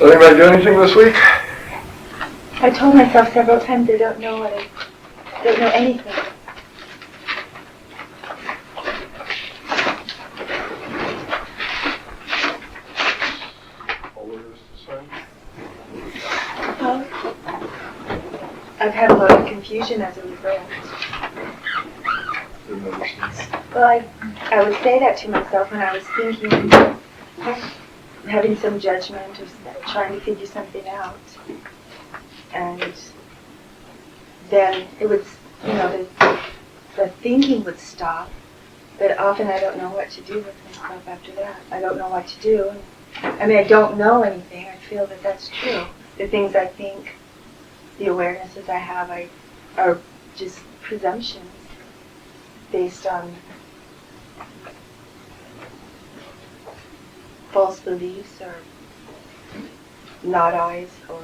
Did anybody do anything this week? I told myself several times I don't know anything. All there is to say. Well, I've had a lot of confusion as a result. Didn't understand. Well, I would say that to myself when I was thinking, having some judgment or trying to figure something out. And then it would, the thinking would stop, but often I don't know what to do with myself after that. I don't know what to do. I don't know anything. I feel that that's true. The things I think, the awarenesses I have, are just presumptions based on false beliefs or not eyes or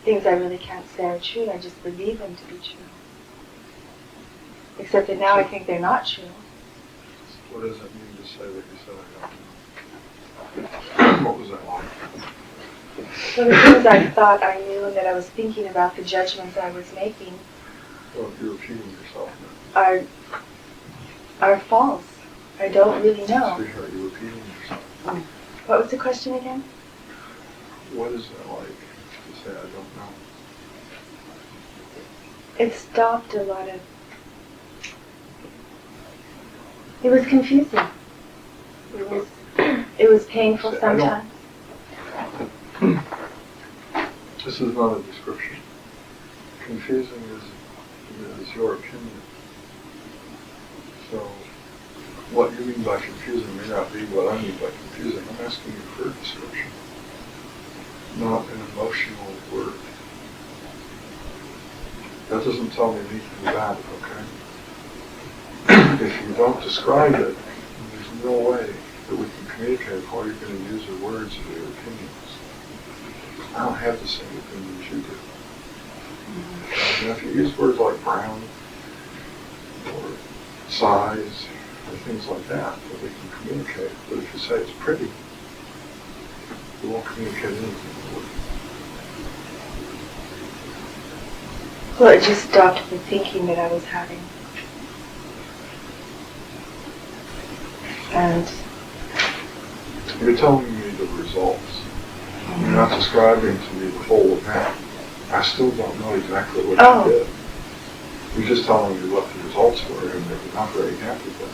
things I really can't say are true. I just believe them to be true. Except that now I think they're not true. What does it mean to say that you said I don't know? What was that like? So the things I thought I knew and that I was thinking about, the judgments I was making, Well, you're repeating yourself now. are false. I don't really know. Sweetheart, you're repeating yourself. What was the question again? What is that like to say I don't know? It stopped a lot of... It was confusing. It was painful sometimes. This is not a description. Confusing is your opinion. So, what you mean by confusing may not be what I mean by confusing. I'm asking you for a description, not an emotional word. That doesn't tell me anything about it, okay? If you don't describe it, there's no way that we can communicate if all you're going to use are words of your opinions. I don't have the same opinions you do. And if you use words like brown, or size, or things like that, then we can communicate. But if you say it's pretty, we won't communicate anything with it. Well, it just stopped the thinking that I was having. And you're telling me the results. You're not describing to me the whole event. I still don't know exactly what you did. You're just telling me what the results were, and that you're not very happy with it.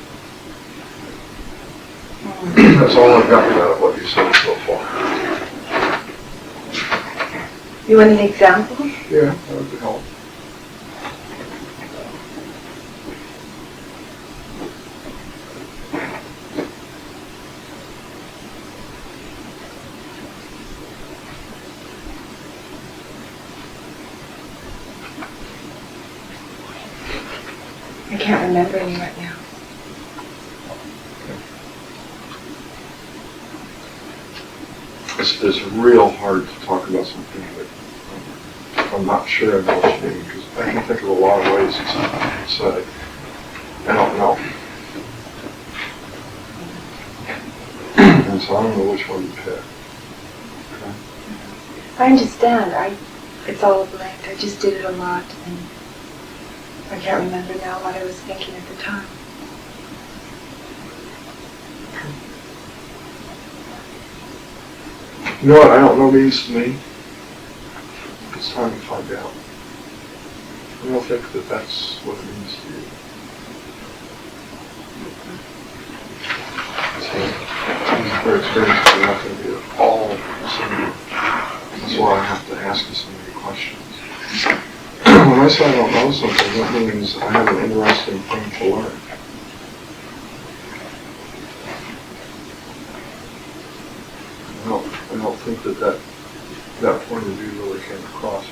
That's all I've got out of what you said so far. You want an example? Yeah, that would help. I can't remember any right now. It's real hard to talk about something that I'm not sure I know what you mean, because I can think of a lot of ways to say, I don't know. And so I don't know which one to pick. Okay? I understand. It's all a blank. I just did it a lot, and I can't remember now what I was thinking at the time. You know what I don't know means to me? It's time to find out. I don't think that that's what it means to you. So, your experiences are not going to be at all similar. That's why I have to ask you so many questions. When I say I don't know something, that means I have an interesting thing to learn. I don't think that point of view really came across.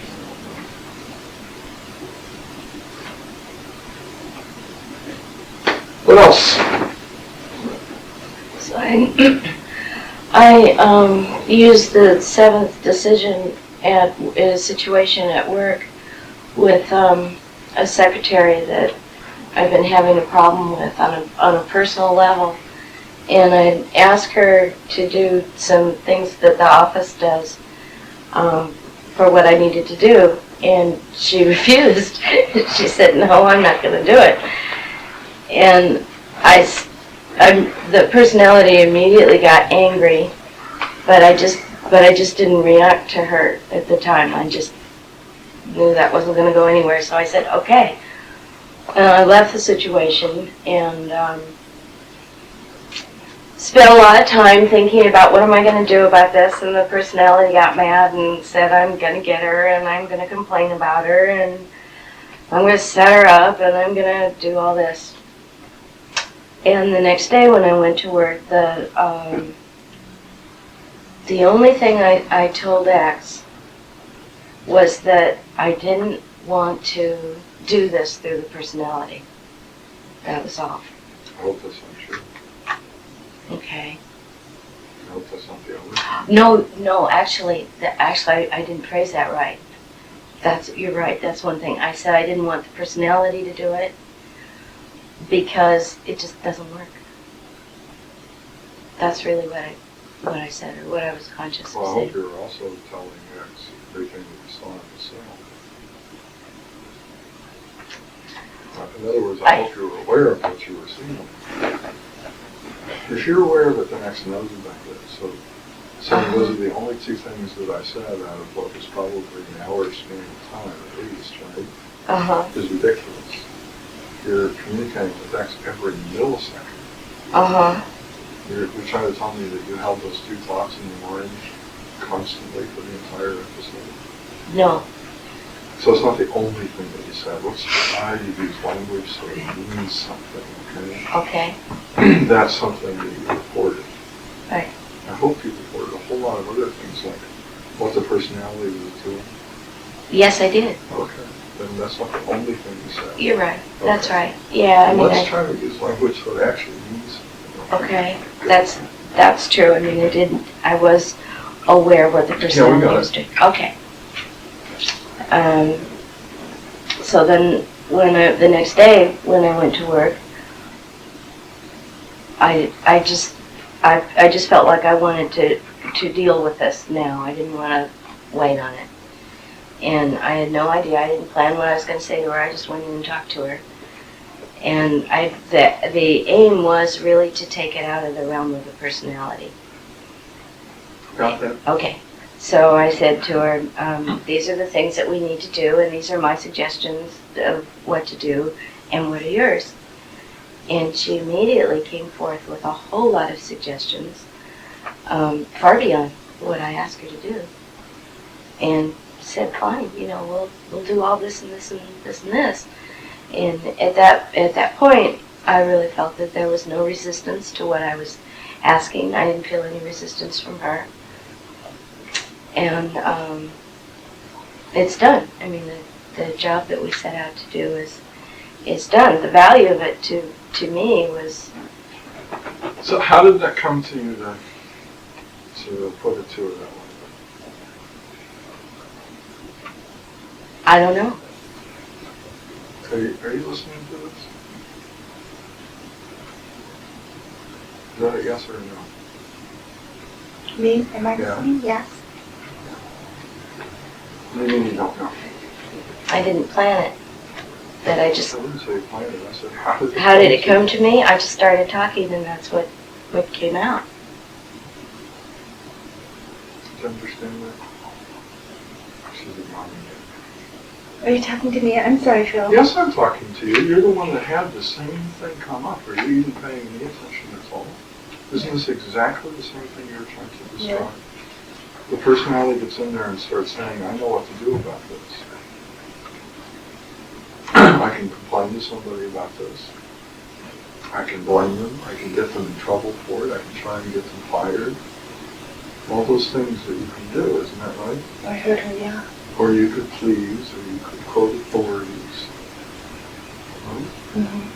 What else? So I used the seventh decision in a situation at work with a secretary that I've been having a problem with on a personal level, and I asked her to do some things that the office does for what I needed to do, and she refused. She said, "No, I'm not going to do it." And the personality immediately got angry, but I just didn't react to her at the time. I just knew that wasn't going to go anywhere, so I said, "Okay." And I left the situation and spent a lot of time thinking about what am I going to do about this, and the personality got mad and said I'm going to get her and I'm going to complain about her and I'm going to set her up and I'm going to do all this. And the next day when I went to work, the only thing I told X was that I didn't want to do this through the personality. That was all. I hope that's not true. Okay. I hope that's not the only thing. No, actually, I didn't phrase that right. You're right, that's one thing. I said I didn't want the personality to do it because it just doesn't work. That's really what I said, or what I was conscious Well, I of hope saying. you're also telling X everything that you saw in the cell. In other words, I hope you were aware of what you were seeing. If you're aware of it, then X knows about it. So those are the only two things that I said out of what was probably an hour span of time at least, right? Is ridiculous. You're communicating with X every millisecond. You're trying to tell me that you held those two thoughts in your mind constantly for the entire episode. No. So it's not the only thing that you said. Let's try to use language so it means something, okay? Okay. That's something that you reported. Right. I hope you reported a whole lot of other things, like what the personality was doing. Yes, I did. Okay. Then that's not the only thing you said. You're right. Okay. That's right. Yeah, I mean, let's try to use language so it actually means something. Okay. That's true. I mean, I was aware of what the personality was doing. Okay. So then, the next day when I went to work, I just felt like I wanted to deal with this now. I didn't want to wait on it, and I had no idea. I didn't plan what I was going to say to her. I just went in and talked to her, and the aim was really to take it out of the realm of the personality. Got that? Okay. So I said to her, these are the things that we need to do, and these are my suggestions of what to do, and what are yours? And she immediately came forth with a whole lot of suggestions, far beyond what I asked her to do. And said, fine, we'll do all this and this and this and this. And at that point, I really felt that there was no resistance to what I was asking. I didn't feel any resistance from her. And it's done. I mean, the job that we set out to do is done. The value of it to me was... So how did that come to you to put it to her that way? I don't know. Are you listening to this? Is that a yes or a no? Me? Am I Yeah. listening? Yes. What do you mean you don't know? I didn't plan it. That I just... I wouldn't say you planned it. I said, how did it come to me? I just started talking, and that's what came out. Do you understand that? She's ignoring you. Are you talking to me? I'm sorry, Phil. Yes, I'm talking to you. You're the one that had the same thing come up. Are you even paying any attention at all? Isn't this exactly the same thing you're trying to describe? Yeah. The personality gets in there and starts saying, I know what to do about this. I can complain to somebody about this. I can blame them. I can get them in trouble for it. I can try and get them fired. All those things that you can do, isn't that right? I heard her, yeah. Or you could please, or you could quote authorities. Mm-hmm.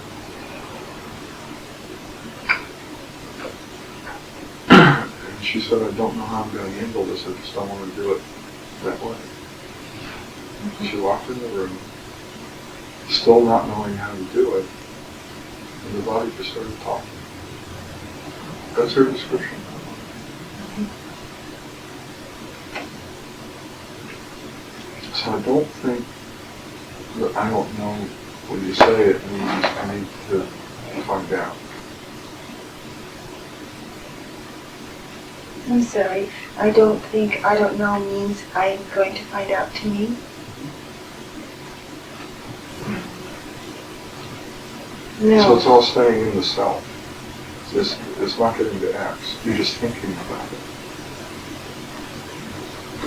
And she said, I don't know how I'm going to handle this. I just don't want to do it that way. Mm-hmm. She walked in the room, still not knowing how to do it, and the body just started talking. That's her description. So I don't think that I don't know when you say it means I need to find out. I'm sorry. I don't know means I'm going to find out to me. No. So it's all staying in the self. It's not getting to X. You're just thinking about it.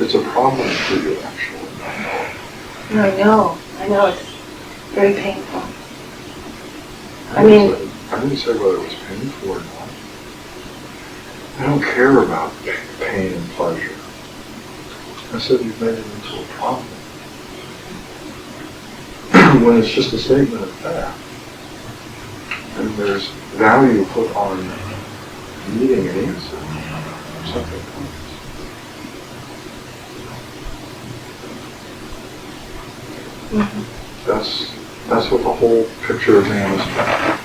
It's a problem for you, actually. I know it's very painful. I didn't say whether it was painful or not. I don't care about pain and pleasure. I said you've made it into a problem. When it's just a statement of fact. And there's value put on needing an answer. Something comes. Mm-hmm. That's what the whole picture of man is about.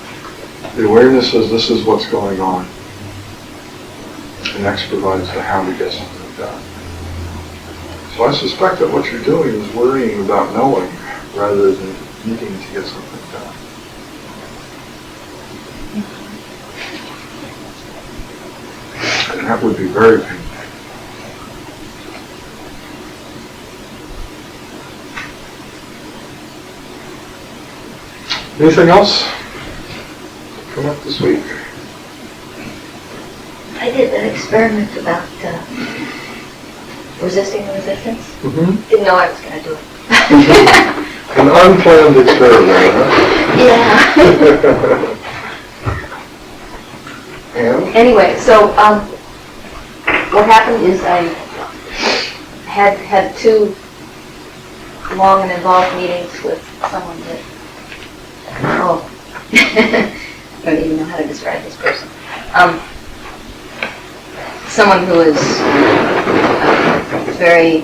The awareness is this is what's going on. And X provides the how to get something done. So I suspect that what you're doing is worrying about knowing rather than needing to get something done. And that would be very painful. Anything else come up this week? I did that experiment about resisting the resistance. Mm-hmm. Didn't know I was going to do it. An unplanned experiment, huh? Yeah. And? Anyway, so what happened is I had two long and involved meetings with someone that, I don't even know how to describe this person. Someone who is very,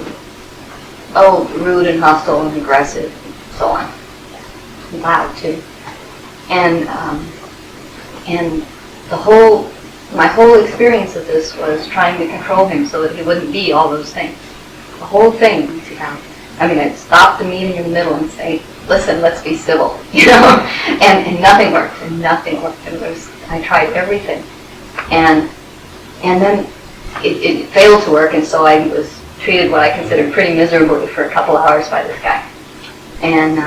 rude and hostile and aggressive, so on. Loud too. And my whole experience of this was trying to control him so that he wouldn't be all those things. The whole thing was about, I'd stop the meeting in the middle and say, listen, let's be civil, and nothing worked, and I tried everything. And then it failed to work, and so I was treated what I considered pretty miserably for a couple hours by this guy. And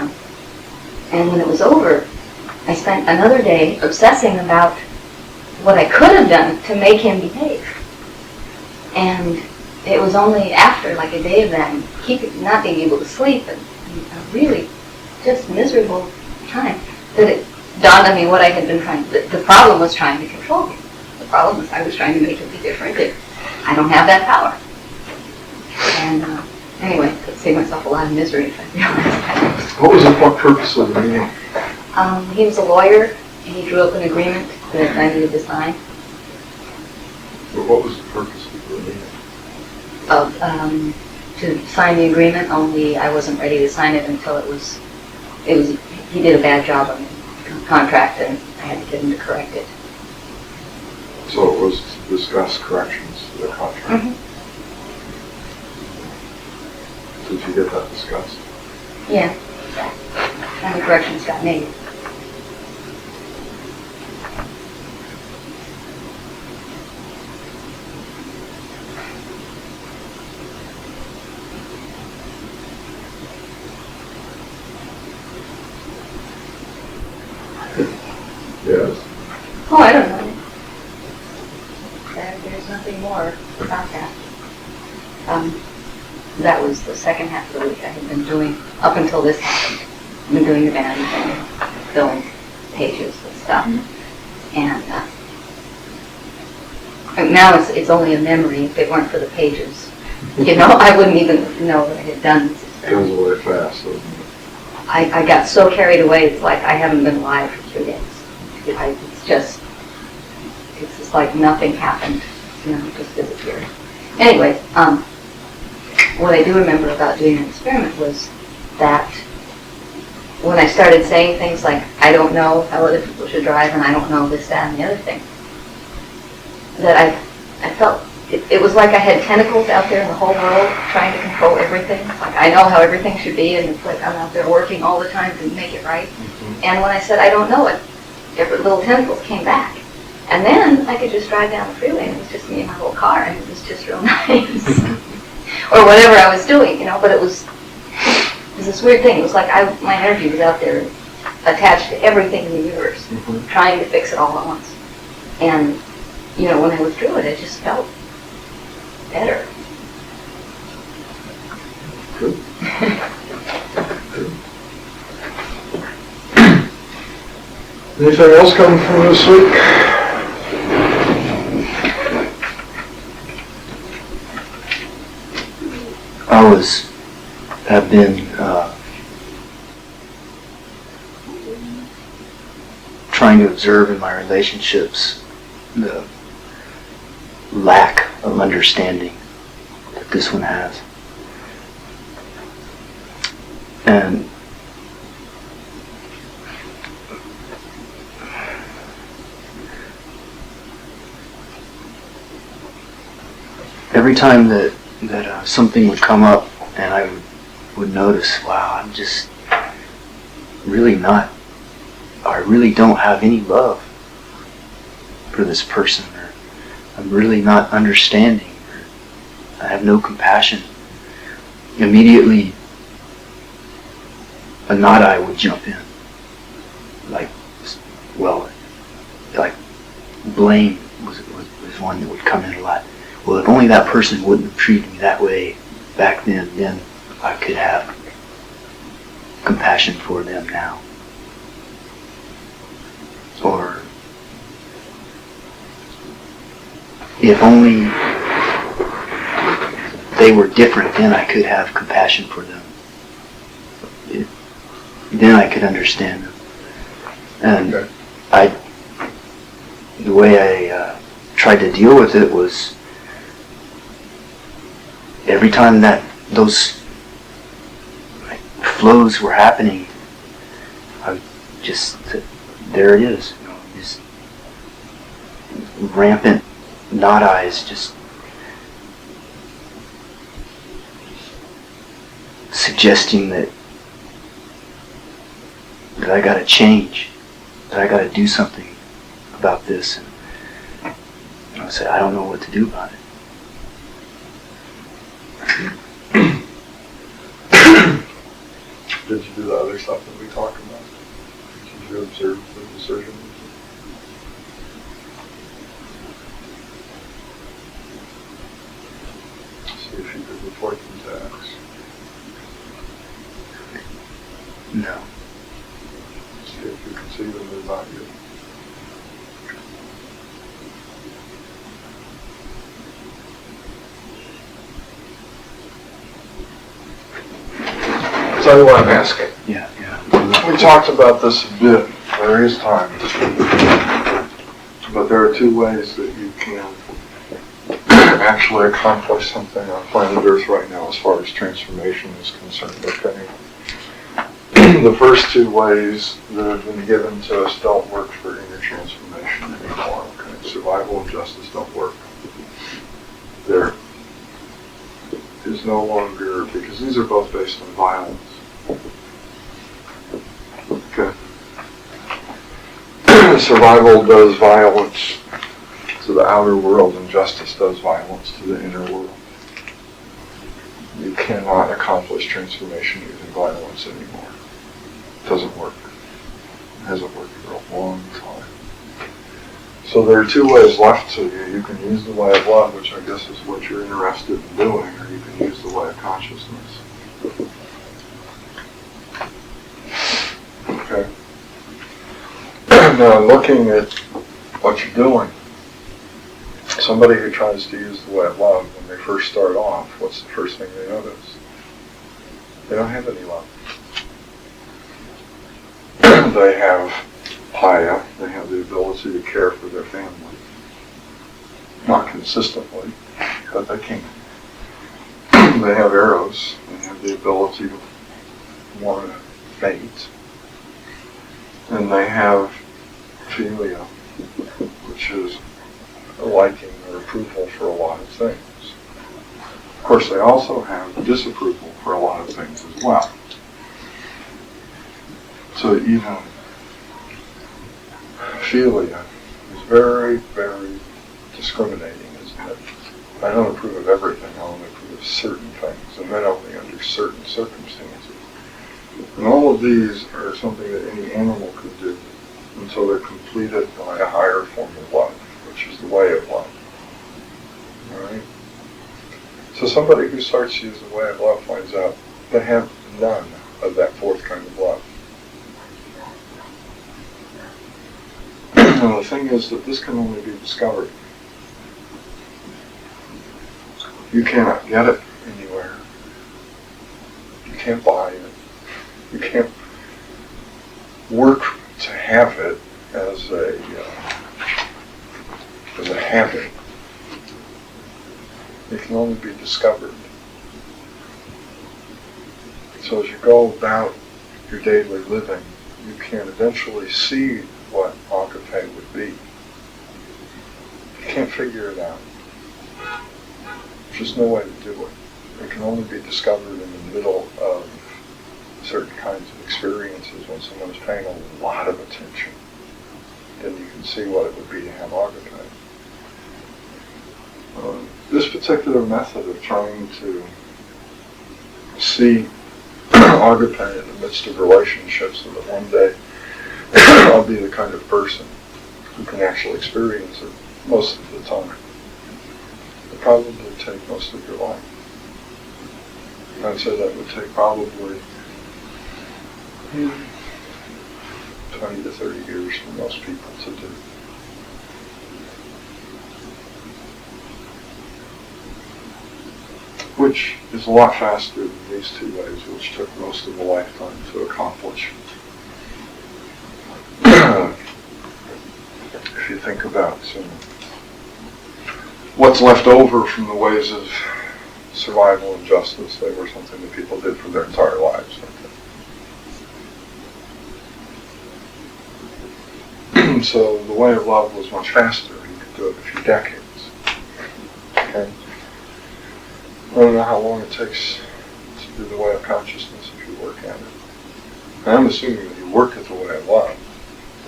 when it was over, I spent another day obsessing about what I could have done to make him behave. And it was only after like a day of that, not being able to sleep, and a really just miserable time, that it dawned on me what I had been trying. The problem was trying to control him. The problem was I was trying to make him be different. I don't have that power. And anyway, I could save myself a lot of misery if I realized that. What was the purpose of the meeting? He was a lawyer, and he drew up an agreement that I needed to sign. But what was the purpose of the meeting? To sign the agreement, only I wasn't ready to sign it until he did a bad job on the contract, and I had to get him to correct it. So it was to discuss corrections to the contract. Mm-hmm. Did you get that discussed? Yeah. And the corrections got made. Yes. Oh, I don't know. There's nothing more about that. That was the second half of the week I had been doing, up until this happened. I've been doing the band and filling pages and stuff. And now it's only a memory. If it weren't for the pages, I wouldn't even know that I had done this. It goes away fast, doesn't it? I got so carried away, it's like I haven't been alive for 3 days. It's just like nothing happened, it just disappeared. Anyway, what I do remember about doing an experiment was that when I started saying things like, I don't know how other people should drive, and I don't know this, that, and the other thing, that I felt it was like I had tentacles out there in the whole world trying to control everything. Like I know how everything should be, and it's like I'm out there working all the time to make it right. Mm-hmm. And when I said I don't know it, every little tentacles came back. And then I could just drive down the freeway, and it was just me and my little car, and it was just real nice. Or whatever I was doing, but it was this weird thing. It was like my energy was out there attached to everything in the universe, mm-hmm. trying to fix it all at once. And, when I withdrew it, it just felt better. Good. Anything else coming from this week? Have been trying to observe in my relationships the lack of understanding that this one has. And every time that something would come up and I would notice, wow, I'm just really not, I really don't have any love for this person, or I'm really not understanding, or I have no compassion. Immediately, a not I would jump in. Like blame was one that would come in a lot. Well, if only that person wouldn't have treated me that way back then I could have compassion for them now. Or if only they were different, then I could have compassion for them. Then I could understand them. And the way I tried to deal with it was every time that those flows were happening, I would just, there it is, just rampant not eyes, just suggesting that I gotta change, that I gotta do something about this. And I said, I don't know what to do about it. Did you do the other stuff that we talked about? Did you observe the decision? See if you could report them to X. No. See if you can see them as not you. Tell you what I'm asking. Yeah. We talked about this a bit various times, but there are two ways that you can actually accomplish something on planet Earth right now as far as transformation is concerned, okay? The first two ways that have been given to us don't work for inner transformation anymore, okay? Survival and justice don't work. There is no longer, because these are both based on violence. Okay. Survival does violence to the outer world, and justice does violence to the inner world. You cannot accomplish transformation using violence anymore. It doesn't work. It hasn't worked for a long time. So there are two ways left to you. You can use the way of love, which I guess is what you're interested in doing, or you can use the way of consciousness. Okay. Now, looking at what you're doing, somebody who tries to use the way of love, when they first start off, what's the first thing they notice? They don't have any love. They have Paya, they have the ability to care for their family. Not consistently, but they can. They have Eros, they have the ability to want to mate. And they have Philia, which is a liking or approval for a lot of things. Of course, they also have disapproval for a lot of things as well. So even philia is very, very discriminating, isn't it? I don't approve of everything, I only approve of certain things, and then only under certain circumstances. And all of these are something that any animal could do until they're completed by a higher form of love, which is the way of love. Alright? So somebody who starts to use the way of love finds out they have none of that fourth kind of love. And the thing is that this can only be discovered. You cannot get it anywhere. You can't buy it. You can't work to have it as a habit. It can only be discovered. So as you go about your daily living, you can eventually see what agape would be. You can't figure it out. There's just no way to do it. It can only be discovered in the middle of certain kinds of experiences when someone's paying a lot of attention. Then you can see what it would be to have agape. This particular method of trying to see agape in the midst of relationships, so that one day I'll be the kind of person who can actually experience it most of the time. It probably take most of your life. I'd say that would take probably 20 to 30 years for most people to do. Which is a lot faster than these two ways, which took most of a lifetime to accomplish. If you think about what's left over from the ways of survival and justice, they were something that people did for their entire lives. So the way of love was much faster. You could do it in a few decades. Okay? I don't know how long it takes to do the way of consciousness if you work at it. And I'm assuming that you work at the way of love,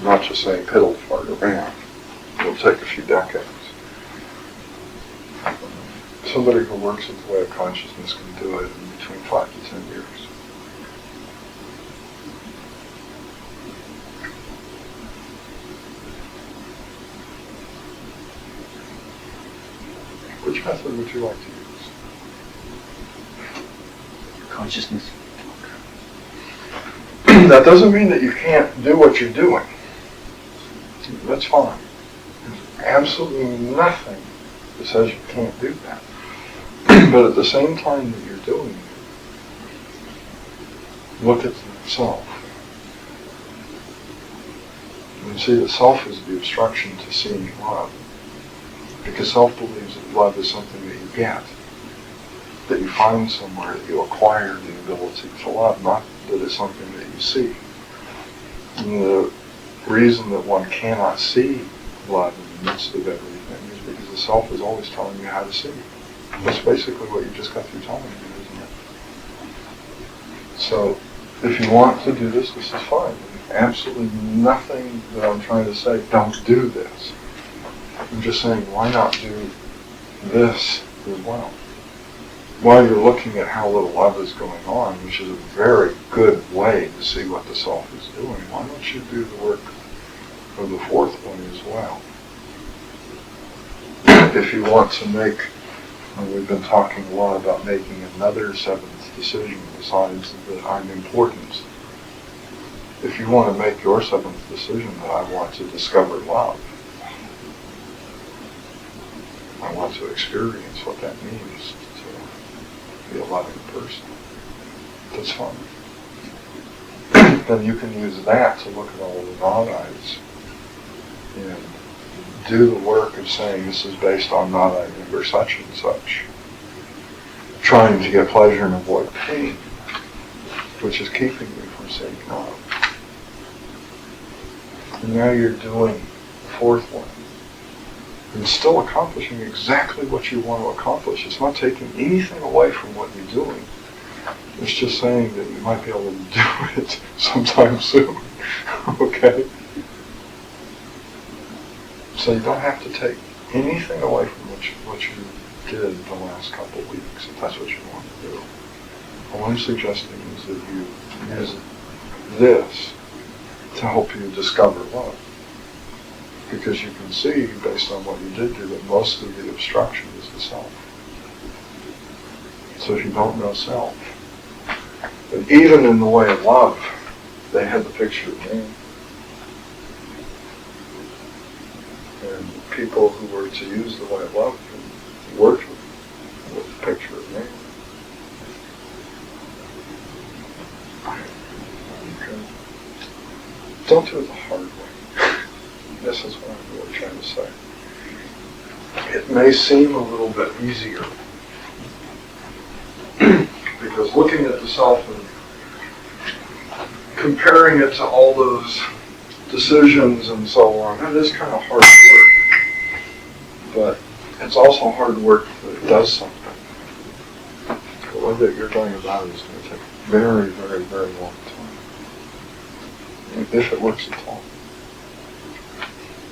not just saying piddle fart around. It'll take a few decades. Somebody who works at the way of consciousness can do it in between 5 to 10 years. Which method would you like to use? Consciousness. That doesn't mean that you can't do what you're doing. That's fine. There's absolutely nothing that says you can't do that. But at the same time that you're doing it, look at the self. And see that self is the obstruction to seeing love. Because self believes that love is something that you get, that you find somewhere, that you acquire the ability to love, not that it's something that you see. And the reason that one cannot see love in the midst of everything is because the self is always telling you how to see. That's basically what you just got through telling me, isn't it? So, if you want to do this, this is fine. Absolutely nothing that I'm trying to say, don't do this. I'm just saying, why not do this as well? While you're looking at how little love is going on, which is a very good way to see what the self is doing, why don't you do the work of the fourth one as well? If you want to make, and we've been talking a lot about making another seventh decision besides that I'm important. If you want to make your seventh decision that I want to discover love, I want to experience what that means to be a loving person, that's fine. Then you can use that to look at all of the non-I's and do the work of saying this is based on non-I number such and such. Trying to get pleasure and avoid pain, which is keeping me from seeing God. And now you're doing the fourth one. and still accomplishing exactly what you want to accomplish. It's not taking anything away from what you're doing. It's just saying that you might be able to do it sometime soon. Okay? So you don't have to take anything away from what you did the last couple of weeks, if that's what you want to do. All I'm suggesting is that you use this to help you discover love. Because you can see, based on what you did do, that most of the obstruction is the self. So if you don't know self, and even in the way of love, they had the picture of me. And people who were to use the way of love worked with the picture of me. Okay. Don't do it the hard way. This is what I'm really trying to say. It may seem a little bit easier because looking at the self and comparing it to all those decisions and so on, that is kind of hard work. But it's also hard work that does something. The way that you're going about it is going to take a very, very, very long time. If it works at all.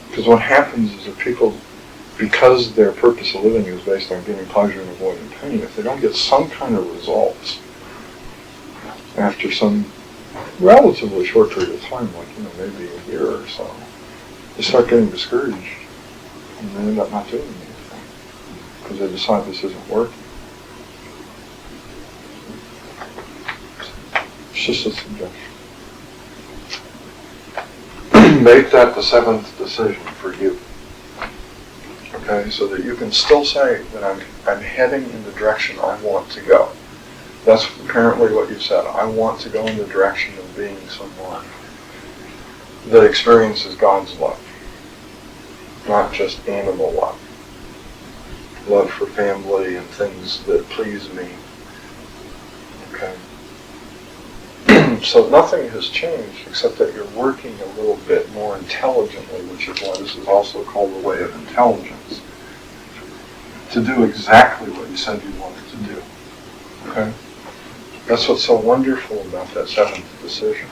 Because what happens is that people, because their purpose of living is based on getting pleasure and avoiding pain, if they don't get some kind of results after some relatively short period of time, like maybe a year or so, they start getting discouraged and they end up not doing anything because they decide this isn't working. It's just a suggestion. Make that the seventh decision for you. Okay, so that you can still say that I'm heading in the direction I want to go. That's apparently what you said. I want to go in the direction of being someone that experiences God's love, not just animal love. Love for family and things that please me. Okay. So nothing has changed except that you're working a little bit more intelligently, which is why this is also called the way of intelligence, to do exactly what you said you wanted to do. Okay? That's what's so wonderful about that seventh decision.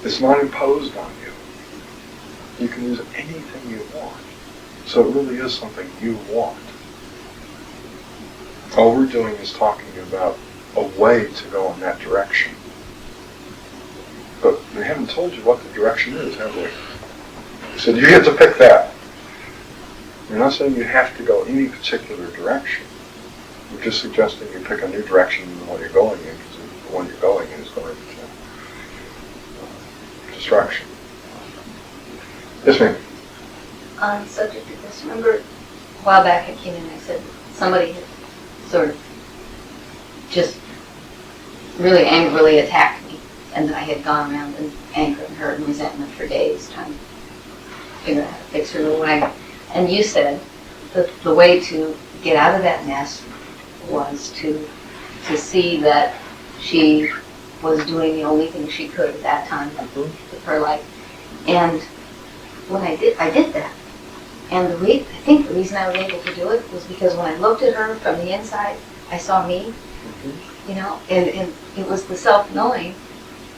It's not imposed on you. You can use anything you want. So it really is something you want. All we're doing is talking about a way to go in that direction. But we haven't told you what the direction is, have we? We said you get to pick that. We're not saying you have to go any particular direction. We're just suggesting you pick a new direction than the one you're going in, because the one you're going in is going to destruction. Yes, ma'am. On the subject of this, remember a while back I came in and I said somebody had sort of just really angrily attacked me, and that I had gone around and anger and hurt and resentment for days trying to figure out how to fix her little wagon. And you said that the way to get out of that mess was to see that she was doing the only thing she could at that time of her life. And when I did that. And I think the reason I was able to do it was because when I looked at her from the inside, I saw me, and it was the self-knowing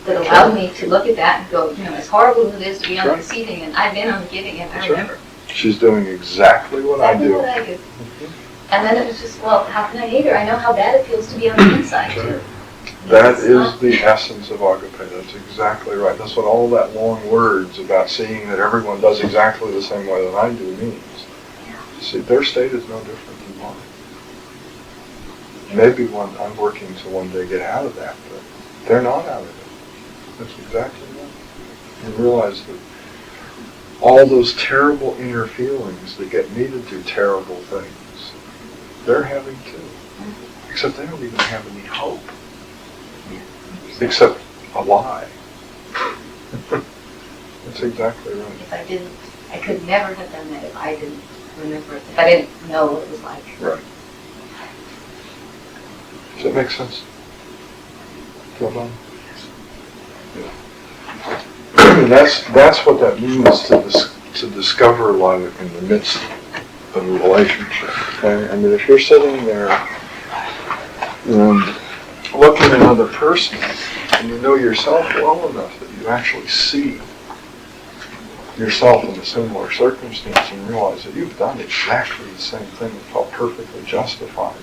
that allowed me to look at that and go, as horrible as it is to be on the receiving end, I've been on the giving end, I remember. She's doing exactly what I do. And then it was just, well, how can I hate her? I know how bad it feels to be on the inside, too. That is the essence of agape. That's exactly right. That's what all that long words about seeing that everyone does exactly the same way that I do means. See, their state is no different than mine. Maybe I'm working to one day get out of that, but they're not out of it. That's exactly right. You realize that all those terrible inner feelings that get me to do terrible things, they're having too. Except they don't even have any hope. Except a lie. That's exactly right. If I could never have done that if I didn't remember it, if I didn't know what it was like. Right. Does that make sense? Yeah. That's what that means to discover light in the midst of a relationship. Okay? I mean, if you're sitting there and looking at another person, and you know yourself well enough that you actually see yourself in a similar circumstance and realize that you've done exactly the same thing and felt perfectly justified,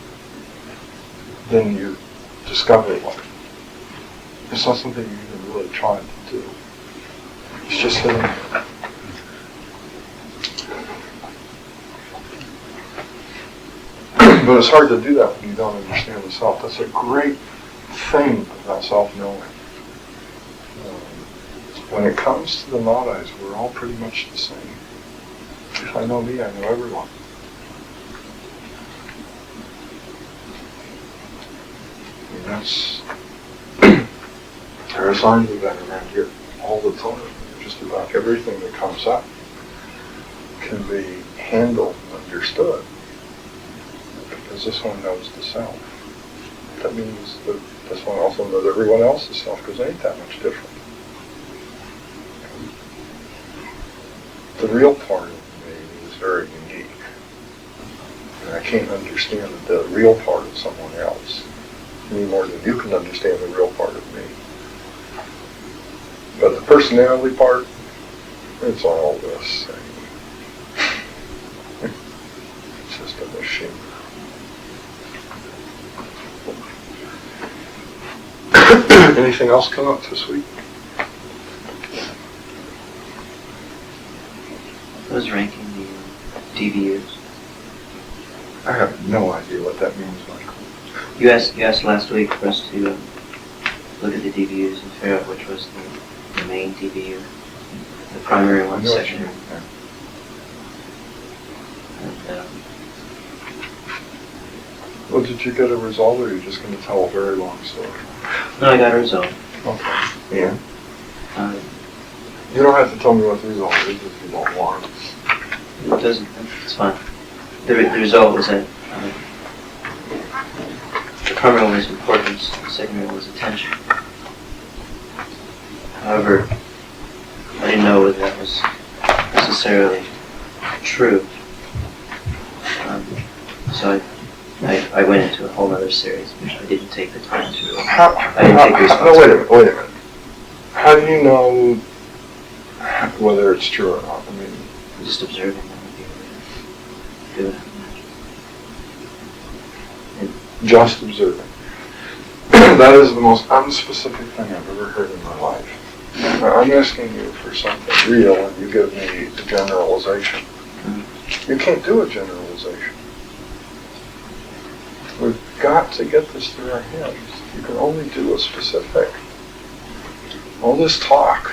then you discover light. It's not something you even really trying to do. It's just sitting there. But it's hard to do that when you don't understand the self. That's a great thing about self-knowing. When it comes to the not-I's, we're all pretty much the same. If I know me, I know everyone. And that's... there are signs of that around here all the time. Just about everything that comes up can be handled and understood. Because this one knows the self. That means that this one also knows everyone else's self, because they ain't that much different. The real part of me is very unique. And I can't understand the real part of someone else any more than you can understand the real part of me. But the personality part, it's all the same. It's just a machine. Anything else come up this week? I was ranking the DBUs. I have no idea what that means, Michael. You asked last week for us to look at the DBUs and figure out which was the main DBU, the primary one, secondary. And, Well, did you get a result, or are you just going to tell a very long story? no, I got a result. Okay. Yeah. Um, You don't have to tell me what the result is if you don't want. It doesn't. It's fine. The result was that the primary one was importance, the secondary one was attention. However, I didn't know whether that was necessarily true. So I went into a whole other series, which I didn't take the time to. I didn't take the responsibility. Wait a minute. How do you know whether it's true or not? I mean, Just observing that would be a way to do it. just observing. That is the most unspecific thing I've ever heard in my life. Now, I'm asking you for something real, and you give me a generalization. You can't do a generalization. We've got to get this through our heads. You can only do a specific. All this talk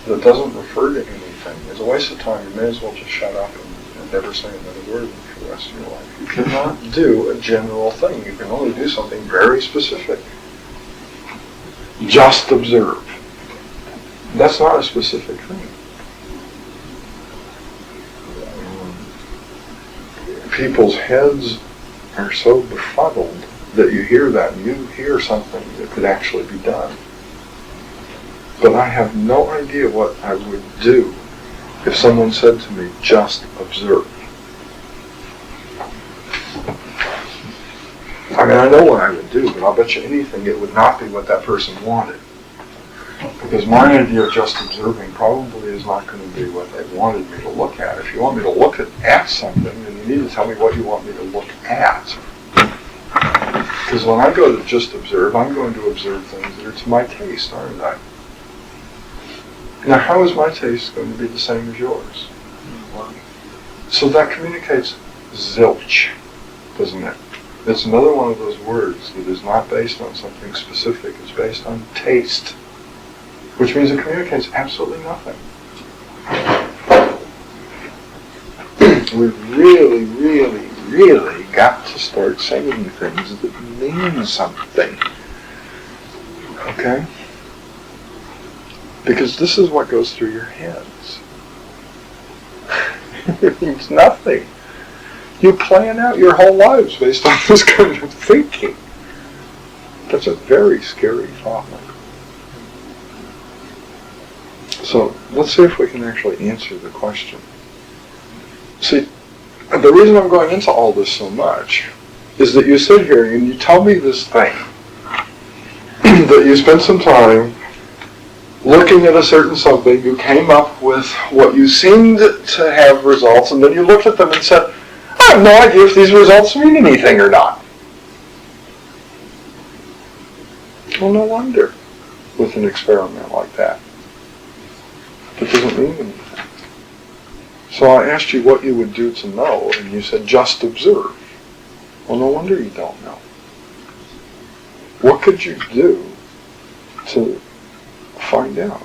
that doesn't refer to anything is a waste of time. You may as well just shut up and never say another word for the rest of your life. You cannot do a general thing. You can only do something very specific. Just observe. That's not a specific thing. People's heads are so befuddled that you hear that and you hear something that could actually be done. But I have no idea what I would do if someone said to me, just observe. I mean, I know what I would do, but I'll bet you anything it would not be what that person wanted. Because my idea of just observing probably is not going to be what they wanted me to look at. If you want me to look at something, then you need to tell me what you want me to look at. Because when I go to just observe, I'm going to observe things that are to my taste, aren't I? Now, how is my taste going to be the same as yours? So that communicates zilch, doesn't it? It's another one of those words that is not based on something specific. It's based on taste, which means it communicates absolutely nothing. We've really, really, really got to start saying things that mean something. Okay? Because this is what goes through your heads. It means nothing. You plan out your whole lives based on this kind of thinking. That's a very scary thought. So let's see if we can actually answer the question. See, the reason I'm going into all this so much is that you sit here and you tell me this thing, that you spent some time looking at a certain something, you came up with what you seemed to have results, and then you looked at them and said, I have no idea if these results mean anything or not. Well, no wonder with an experiment like that. It doesn't mean anything. So I asked you what you would do to know, and you said just observe. Well, no wonder you don't know. What could you do to find out?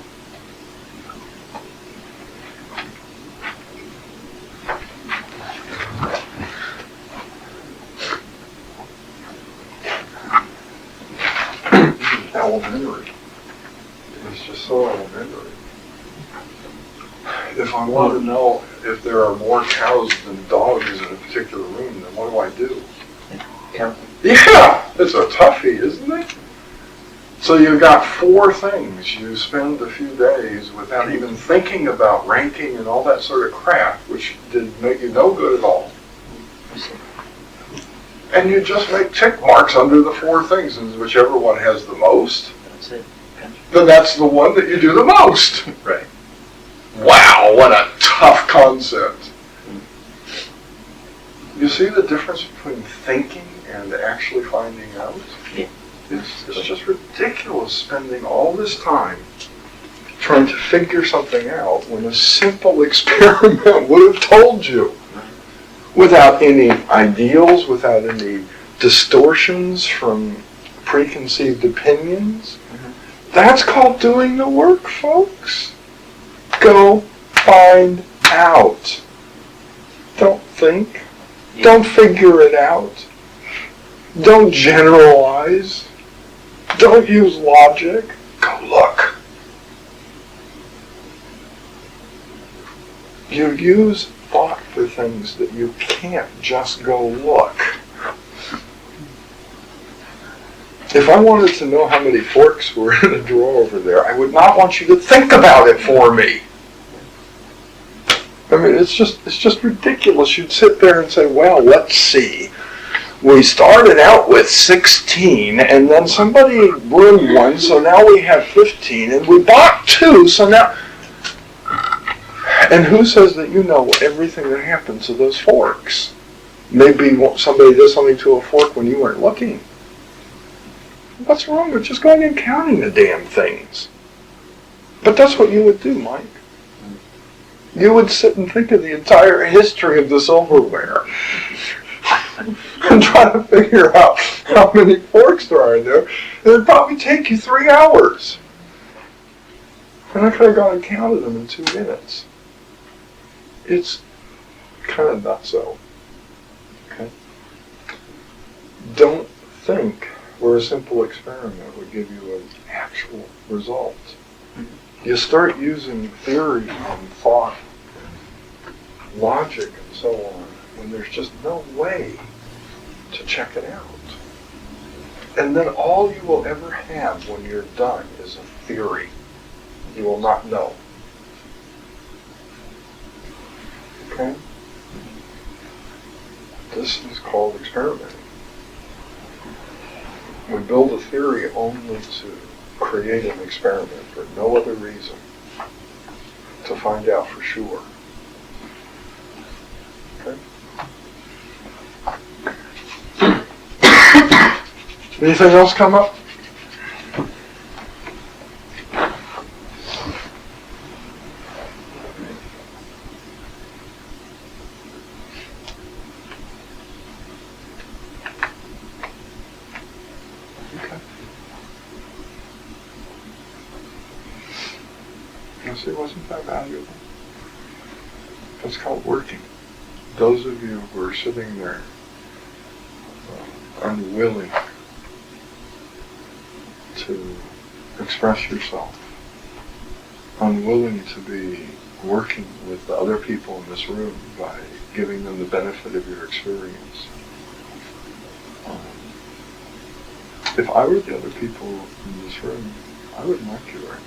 Elementary. It's just so elementary. If I want to know if there are more cows than dogs in a particular room, then what do? Count. Yeah, it's a toughie, isn't it? So you've got 4 things. You spend a few days without even thinking about ranking and all that sort of crap, which did make you no good at all. And you just make tick marks under the 4 things, and whichever one has the most, That's it. then that's the one that you do the most. Right. Wow, what a tough concept. You see the difference between thinking and actually finding out? Yeah. It's just ridiculous spending all this time trying to figure something out when a simple experiment would have told you. Without any ideals, without any distortions from preconceived opinions. That's called doing the work, folks. Go find out. Don't think. Don't figure it out. Don't generalize. Don't use logic. Go look. You use thought for things that you can't just go look. If I wanted to know how many forks were in a drawer over there, I would not want you to think about it for me. I mean, it's just ridiculous. You'd sit there and say, well, let's see. We started out with 16, and then somebody ruined one, so now we have 15, and we bought 2, so now... And who says that you know everything that happened to those forks? Maybe somebody did something to a fork when you weren't looking. What's wrong with just going and counting the damn things? But that's what you would do, Mike. You would sit and think of the entire history of the silverware and try to figure out how many forks there are in there. It would probably take you 3 hours. And I could have gone and counted them in 2 minutes. It's kind of nutso. Okay? Don't think where a simple experiment would give you an actual result. You start using theory and thought, logic and so on, when there's just no way to check it out. And then all you will ever have when you're done is a theory. You will not know. Okay? This is called experimenting. We build a theory only to create an experiment for no other reason. To find out for sure. Okay? Anything else come up? See, wasn't that valuable? That's called working. Those of you who are sitting there unwilling to express yourself, unwilling to be working with the other people in this room by giving them the benefit of your experience. If I were the other people in this room, I wouldn't like you very much.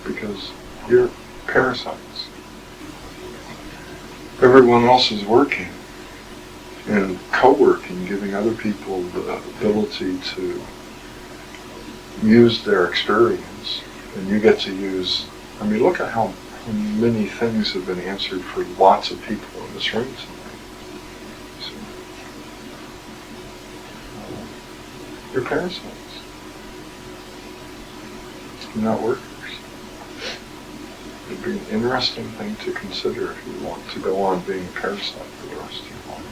because you're parasites. Everyone else is working and co-working, giving other people the ability to use their experience, and you get to use, I mean, look at how many things have been answered for lots of people in this room tonight. So, you're parasites. You're not workers. It'd be an interesting thing to consider if you want to go on being a parasite for the rest of your life.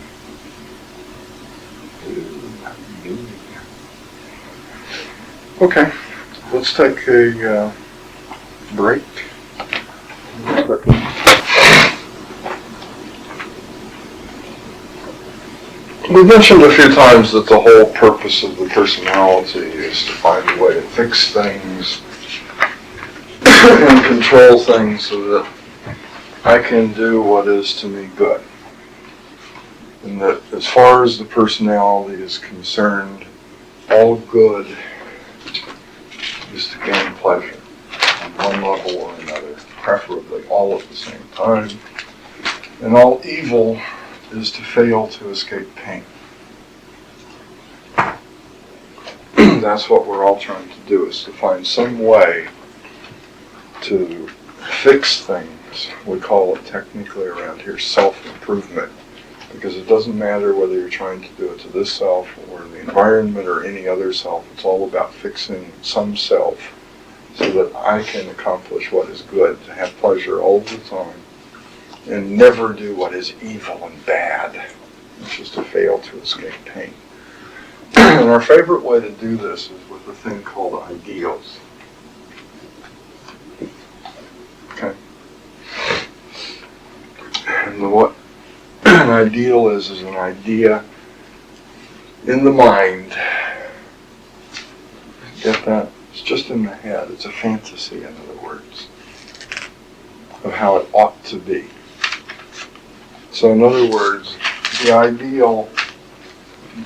Okay, let's take a break. We mentioned a few times that the whole purpose of the personality is to find a way to fix things and control things so that I can do what is to me good. And that as far as the personality is concerned, all good is to gain pleasure on one level or another, preferably all at the same time. And all evil is to fail to escape pain. That's what we're all trying to do, is to find some way to fix things. We call it technically around here self-improvement, because it doesn't matter whether you're trying to do it to this self or the environment or any other self. It's all about fixing some self so that I can accomplish what is good, to have pleasure all the time and never do what is evil and bad, which is to fail to escape pain. And our favorite way to do this is with a thing called ideals. Okay. And what an ideal is an idea in the mind. Get that? It's just in the head. It's a fantasy, in other words, of how it ought to be. So in other words, the ideal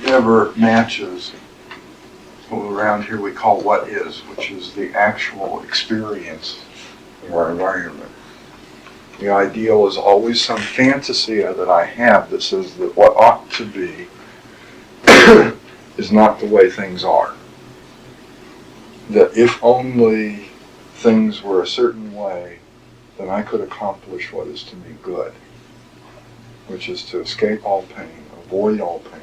never matches what around here we call what is, which is the actual experience of our environment. The ideal is always some fantasy that I have that says that what ought to be is not the way things are. That if only things were a certain way, then I could accomplish what is to me good, which is to escape all pain, avoid all pain,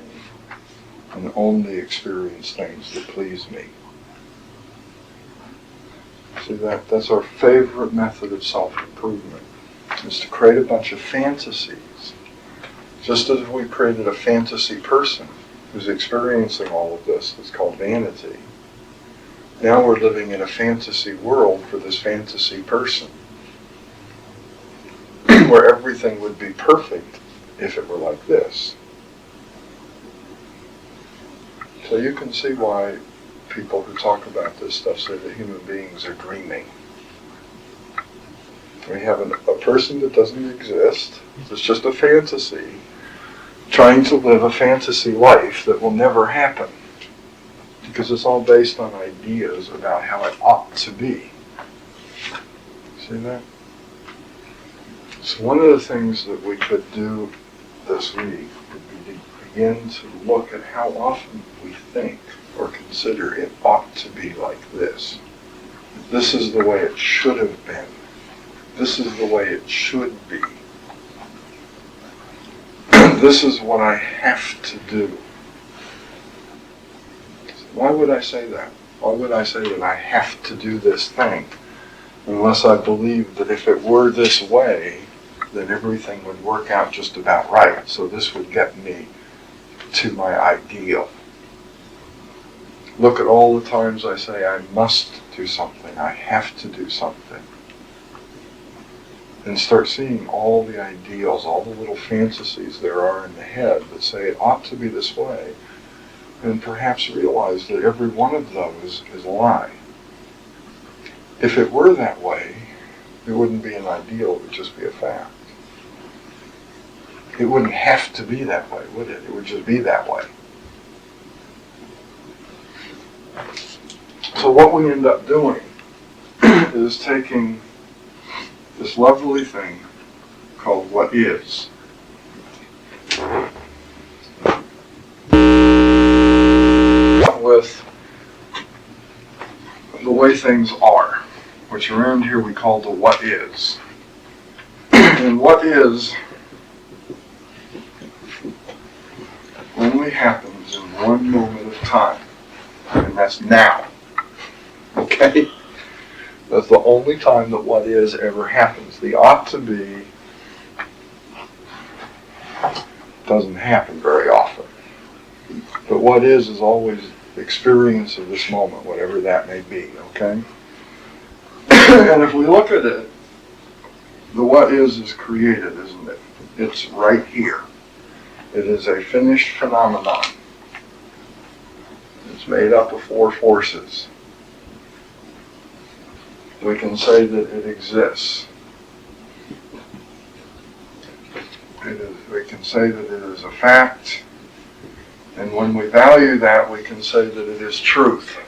and only experience things that please me. See, that's our favorite method of self-improvement, is to create a bunch of fantasies. Just as we created a fantasy person who's experiencing all of this, that's called vanity. Now we're living in a fantasy world for this fantasy person, where everything would be perfect if it were like this. So you can see why people who talk about this stuff say that human beings are dreaming. We have a person that doesn't exist. It's just a fantasy, trying to live a fantasy life that will never happen, because it's all based on ideas about how it ought to be. See that? So one of the things that we could do this week would be to begin to look at how often we think or consider it ought to be like this. This is the way it should have been. This is the way it should be. This is what I have to do. Why would I say that? Why would I say that I have to do this thing? Unless I believe that if it were this way, then everything would work out just about right. So this would get me to my ideal. Look at all the times I say I must do something, I have to do something. And start seeing all the ideals, all the little fantasies there are in the head that say it ought to be this way. And perhaps realize that every one of those is a lie. If it were that way, it wouldn't be an ideal, it would just be a fact. It wouldn't have to be that way, would it? It would just be that way. So what we end up doing is taking this lovely thing called what is, with the way things are, which around here we call the what is. And what is only happens in one moment of time, and that's now. Okay? That's the only time that what is ever happens. The ought to be doesn't happen very often. But what is always the experience of this moment, whatever that may be, okay? And if we look at it, the what is created, isn't it? It's right here. It is a finished phenomenon. It's made up of four forces. We can say that it exists. We can say that it is a fact, and when we value that, we can say that it is truth.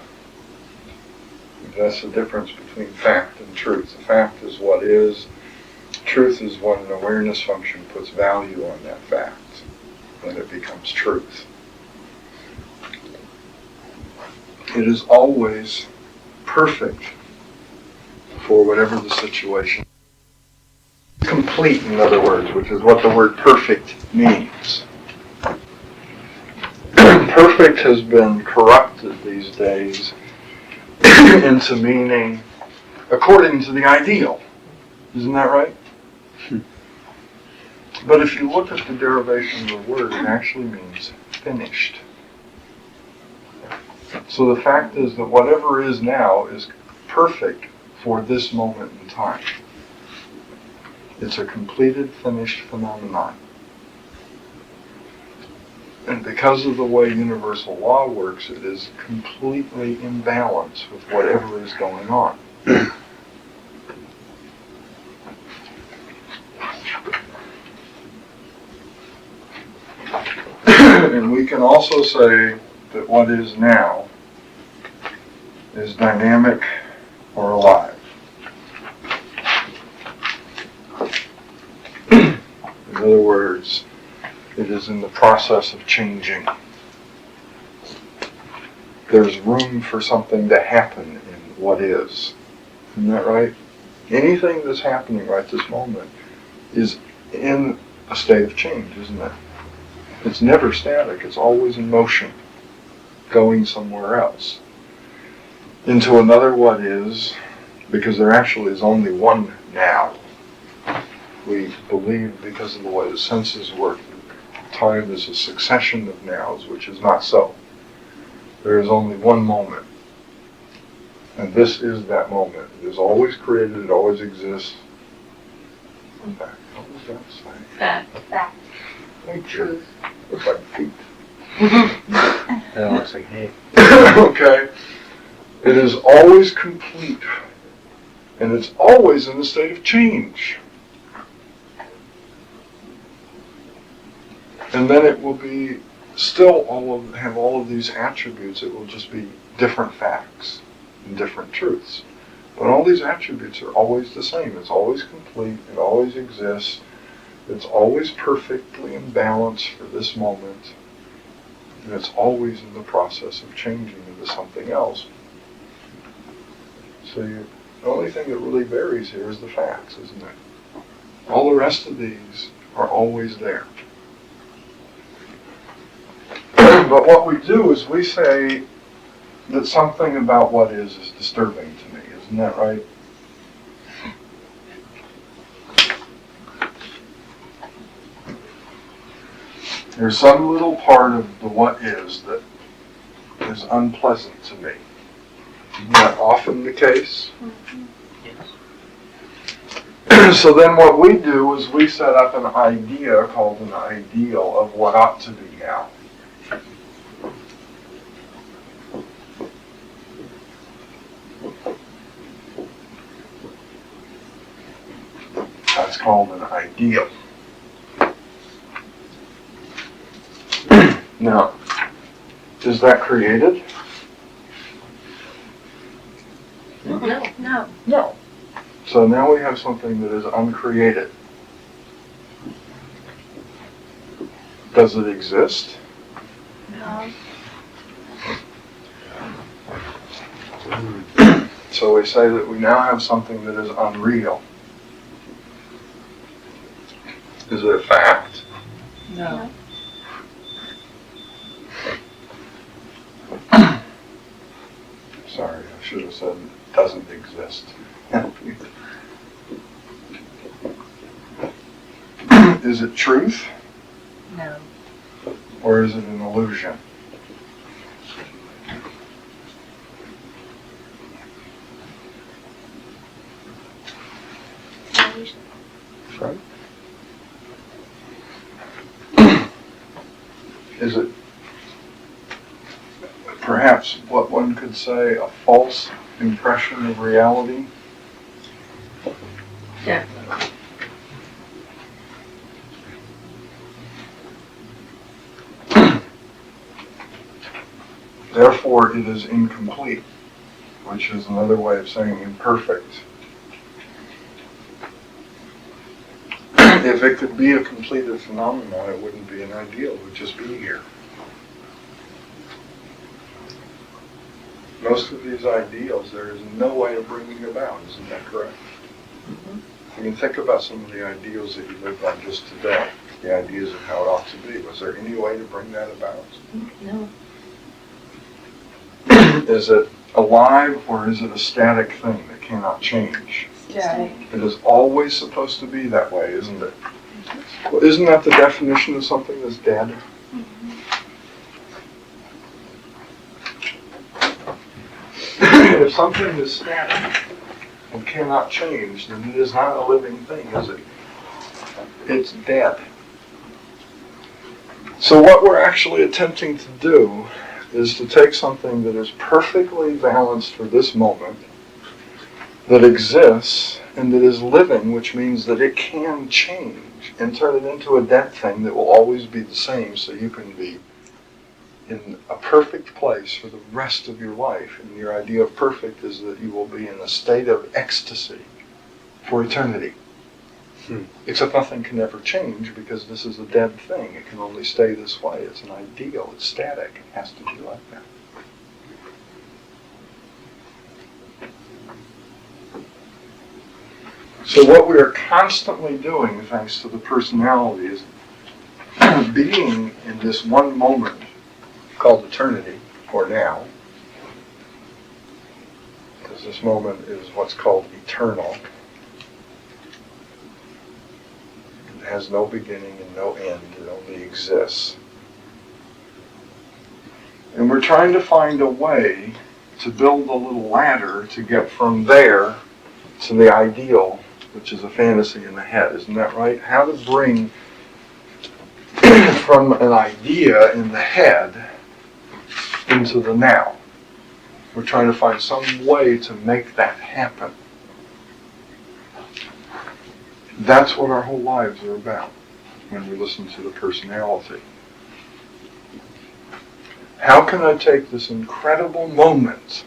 That's the difference between fact and truth. The fact is what is. Truth is when an awareness function puts value on that fact, then it becomes truth. It is always perfect for whatever the situation. Complete, in other words, which is what the word perfect means. Perfect has been corrupted these days into meaning according to the ideal. Isn't that right? But if you look at the derivation of the word, it actually means finished. So the fact is that whatever is now is perfect for this moment in time. It's a completed, finished phenomenon. And because of the way universal law works, it is completely in balance with whatever is going on. And we can also say that what is now is dynamic or alive. In other words, it is in the process of changing. There's room for something to happen in what is. Isn't that right? Anything that's happening right this moment is in a state of change, isn't it? It's never static. It's always in motion, going somewhere else. Into another what is, because there actually is only one now. We believe, because of the way the senses work, time is a succession of nows, which is not so. There is only one moment. And this is that moment. It is always created, it always exists. In fact, what was that saying? Fact. Truth. Looks like feet. That looks like hay. Okay. It is always complete. And it's always in a state of change. And then it will be still have all of these attributes. It will just be different facts and different truths. But all these attributes are always the same. It's always complete. It always exists. It's always perfectly in balance for this moment. And it's always in the process of changing into something else. So the only thing that really varies here is the facts, isn't it? All the rest of these are always there. But what we do is we say that something about what is disturbing to me. Isn't that right? There's some little part of the what is that is unpleasant to me. Isn't that often the case? Yes. So then what we do is we set up an idea called an ideal of what ought to be now. That's called an ideal. Now, is that created? No. No. So now we have something that is uncreated. Does it exist? No. So we say that we now have something that is unreal. Is it a fact? No. Sorry, I should have said it doesn't exist. Is it truth? No. Or is it an illusion? Right? Is it perhaps what one could say a false impression of reality? Definitely. Therefore, it is incomplete, which is another way of saying imperfect. If it could be a completed phenomenon, it wouldn't be an ideal, it would just be here. Most of these ideals, there is no way of bringing about, isn't that correct? I mean, think about some of the ideals that you lived on just today, the ideas of how it ought to be. Was there any way to bring that about? No. Is it alive or is it a static thing that cannot change? Static. It is always supposed to be that way, isn't it? Well, isn't that the definition of something that's dead? If something is static and cannot change, then it is not a living thing, is it? It's dead. So what we're actually attempting to do is to take something that is perfectly balanced for this moment, that exists, and that is living, which means that it can change, and turn it into a dead thing that will always be the same, so you can be in a perfect place for the rest of your life. And your idea of perfect is that you will be in a state of ecstasy for eternity. Except nothing can ever change because this is a dead thing. It can only stay this way. It's an ideal. It's static. It has to be like that. So what we are constantly doing, thanks to the personality, is being in this one moment called eternity, or now, because this moment is what's called eternal. It has no beginning and no end. It only exists. And we're trying to find a way to build a little ladder to get from there to the ideal, which is a fantasy in the head. Isn't that right? How to bring from an idea in the head into the now. We're trying to find some way to make that happen. That's what our whole lives are about when we listen to the personality. How can I take this incredible moment,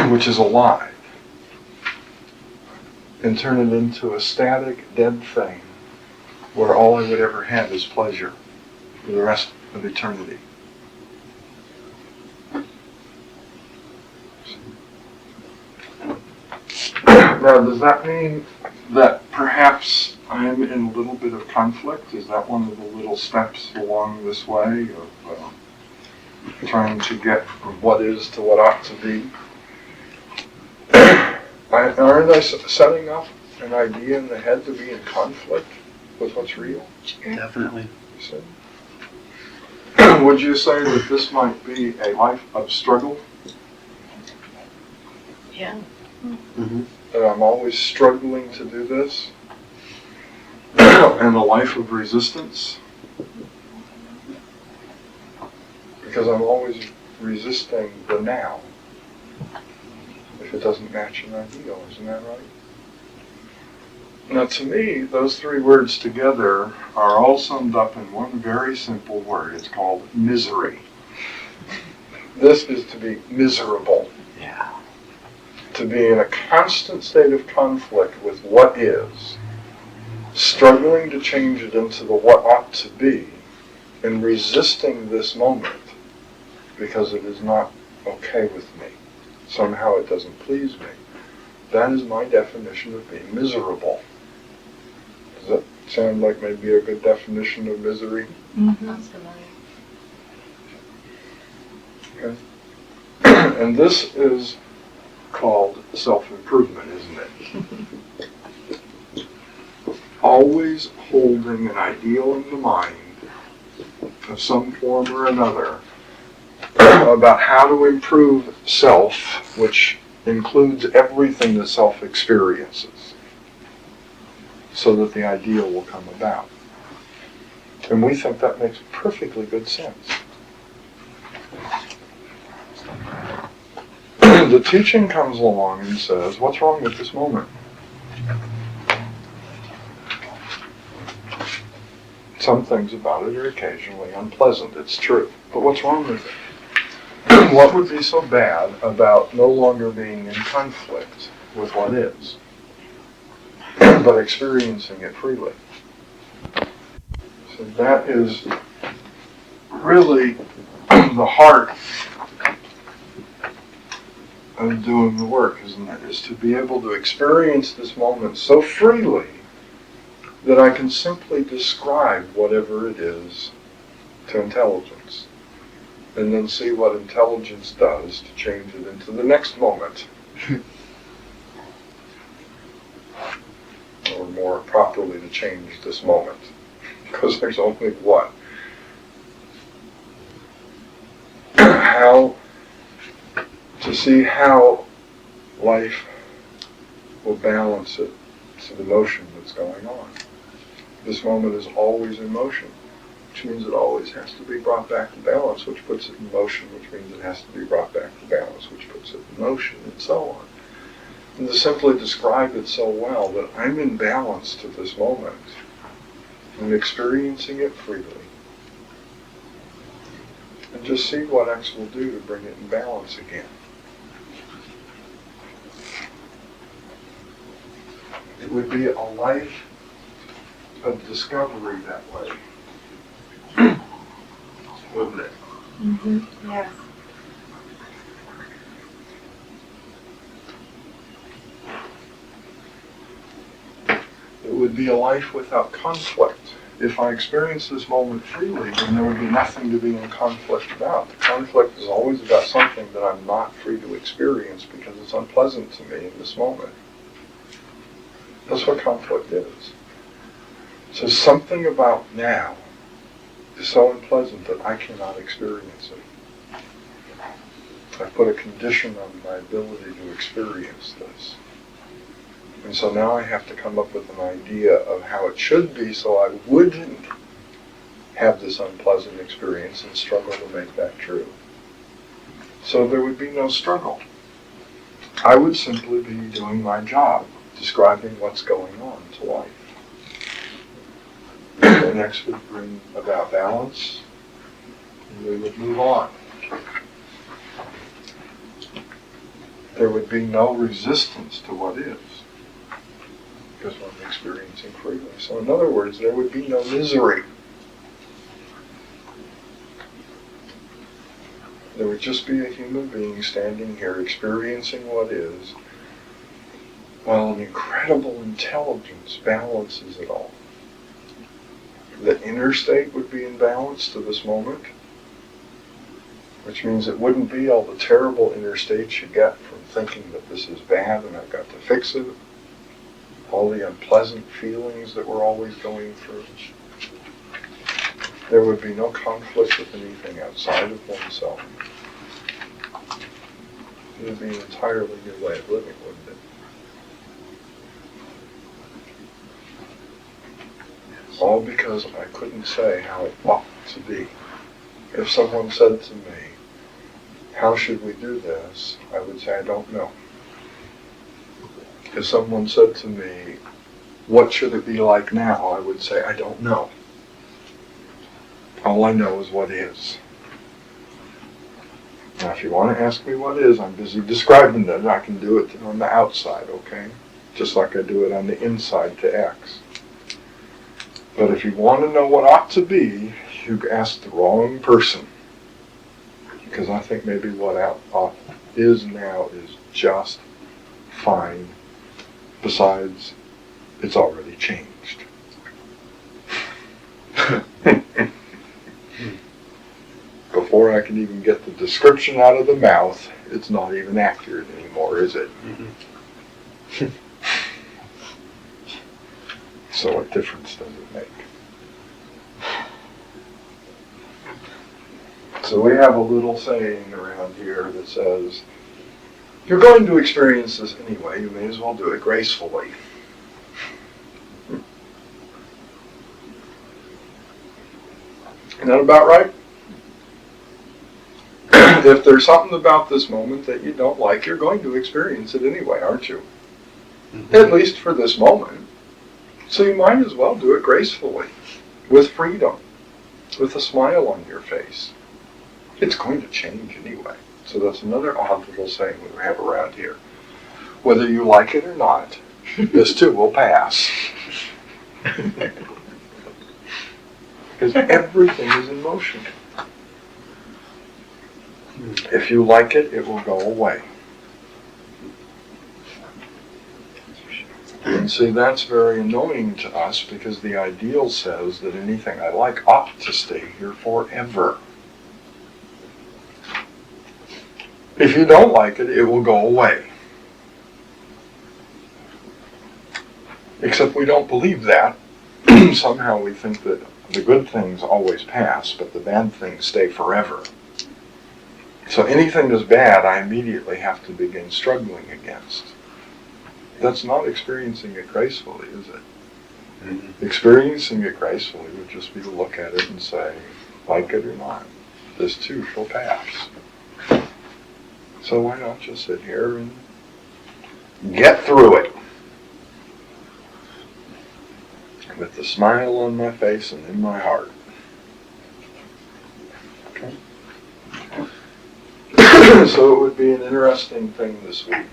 which is alive, and turn it into a static, dead thing where all I would ever have is pleasure for the rest of eternity? Now, does that mean that perhaps I'm in a little bit of conflict? Is that one of the little steps along this way of trying to get from what is to what ought to be? Aren't I setting up an idea in the head to be in conflict with what's real? Definitely. You see? Would you say that this might be a life of struggle? Yeah. Mm-hmm. That I'm always struggling to do this? And a life of resistance? Because I'm always resisting the now if it doesn't match an ideal, isn't that right? Now, to me, those three words together are all summed up in one very simple word. It's called misery. This is to be miserable. Yeah. to be in a constant state of conflict with what is, struggling to change it into the what ought to be, and resisting this moment because it is not okay with me. Somehow it doesn't please me. That is my definition of being miserable. Does that sound like maybe a good definition of misery? Sounds familiar. Okay. And this is called self-improvement, isn't it? Always holding an ideal in the mind of some form or another about how to improve self, which includes everything the self experiences, so that the ideal will come about. And we think that makes perfectly good sense. The teaching comes along and says, what's wrong with this moment? Some things about it are occasionally unpleasant, it's true. But what's wrong with it? What would be so bad about no longer being in conflict with what is, but experiencing it freely? So that is really the heart of doing the work, isn't it? Is to be able to experience this moment so freely that I can simply describe whatever it is to intelligence, and then see what intelligence does to change it into the next moment. Or more properly, to change this moment, because there's only one. How to see how life will balance it to the motion that's going on. This moment is always in motion, which means it always has to be brought back to balance, which puts it in motion, which means it has to be brought back to balance, which puts it in motion, and so on. And to simply describe it so well that I'm in balance to this moment, and experiencing it freely, and just see what X will do to bring it in balance again. It would be a life of discovery that way, wouldn't it? Yes. It would be a life without conflict. If I experience this moment freely, then there would be nothing to be in conflict about. The conflict is always about something that I'm not free to experience because it's unpleasant to me in this moment. That's what conflict is. So something about now is so unpleasant that I cannot experience it. I put a condition on my ability to experience this. And so now I have to come up with an idea of how it should be so I wouldn't have this unpleasant experience and struggle to make that true. So there would be no struggle. I would simply be doing my job, describing what's going on to life. The next would bring about balance, and we would move on. There would be no resistance to what is, because I'm experiencing freely. So in other words, there would be no misery. There would just be a human being standing here experiencing what is, while an incredible intelligence balances it all. The inner state would be in balance to this moment, which means it wouldn't be all the terrible inner states you get from thinking that this is bad and I've got to fix it, all the unpleasant feelings that we're always going through. There would be no conflict with anything outside of oneself. It would be an entirely new way of living, wouldn't it? All because I couldn't say how it ought to be. If someone said to me, how should we do this? I would say, I don't know. If someone said to me, what should it be like now? I would say, I don't know. All I know is what is. Now, if you want to ask me what is, I'm busy describing it. I can do it on the outside, okay? Just like I do it on the inside to X. But if you want to know what ought to be, you ask the wrong person. Because I think maybe what ought is now is just fine. Besides, it's already changed. Before I can even get the description out of the mouth, it's not even accurate anymore, is it? Mm-hmm. So what difference does it make? So we have a little saying around here that says, you're going to experience this anyway, you may as well do it gracefully. Isn't that about right? If there's something about this moment that you don't like, you're going to experience it anyway, aren't you? Mm-hmm. At least for this moment. So you might as well do it gracefully, with freedom, with a smile on your face. It's going to change anyway. So that's another odd little saying we have around here. Whether you like it or not, this too will pass. Because everything is in motion. If you like it, it will go away. And see, that's very annoying to us because the ideal says that anything I like ought to stay here forever. If you don't like it, it will go away. Except we don't believe that. Somehow we think that the good things always pass, but the bad things stay forever. So anything that's bad, I immediately have to begin struggling against. That's not experiencing it gracefully, is it? Mm-hmm. Experiencing it gracefully would just be to look at it and say, like it or not, this too shall pass. So why not just sit here and get through it? With the smile on my face and in my heart. Okay. So it would be an interesting thing this week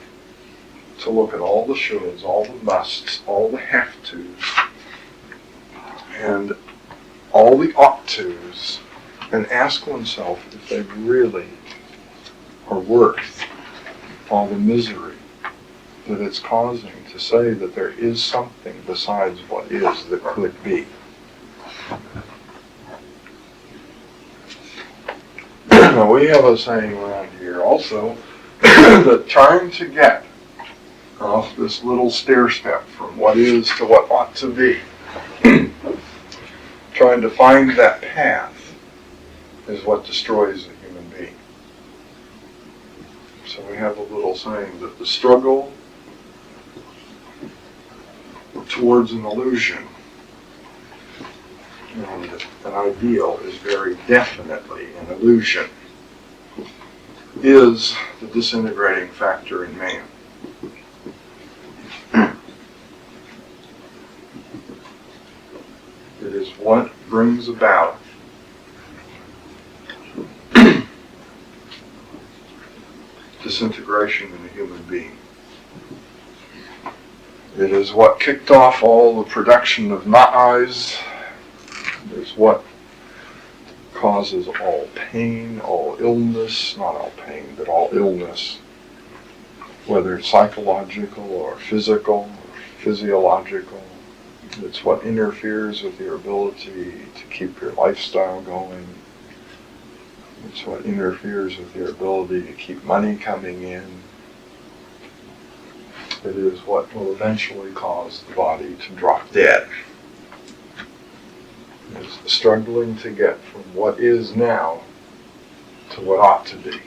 to look at all the shoulds, all the musts, all the have-tos, and all the ought-tos, and ask oneself if they really are worth all the misery that it's causing to say that there is something besides what is that could be. Now we have a saying around here also that trying to get off this little stair step from what is to what ought to be, trying to find that path is what destroys the human being. So we have a little saying that the struggle towards an illusion and an ideal is very definitely an illusion, is the disintegrating factor in man. It is what brings about disintegration in a human being. It is what kicked off all the production of na'is. It is what causes all pain, all illness, not all pain, but all illness, whether it's psychological or physical or physiological. It's what interferes with your ability to keep your lifestyle going. It's what interferes with your ability to keep money coming in. It is what will eventually cause the body to drop dead. It's struggling to get from what is now to what ought to be,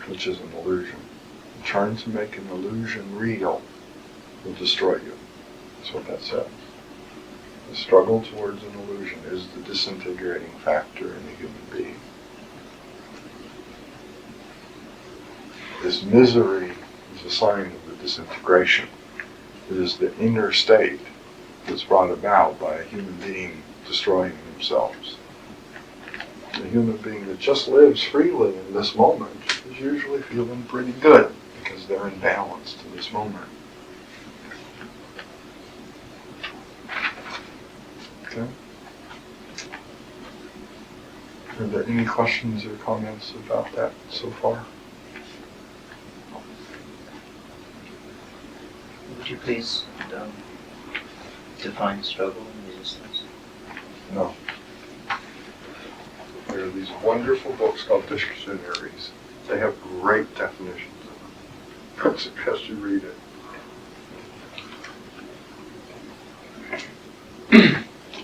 which is an illusion. Trying to make an illusion real will destroy you. That's what that says. The struggle towards an illusion is the disintegrating factor in the human being. This misery is a sign of the disintegration. It is the inner state that's brought about by a human being destroying themselves. The human being that just lives freely in this moment is usually feeling pretty good because they're in balance to this moment. Okay? Are there any questions or comments about that so far? Would you please define struggle and resistance? No. There are these wonderful books called dictionaries. They have great definitions of them. I suggest you read it.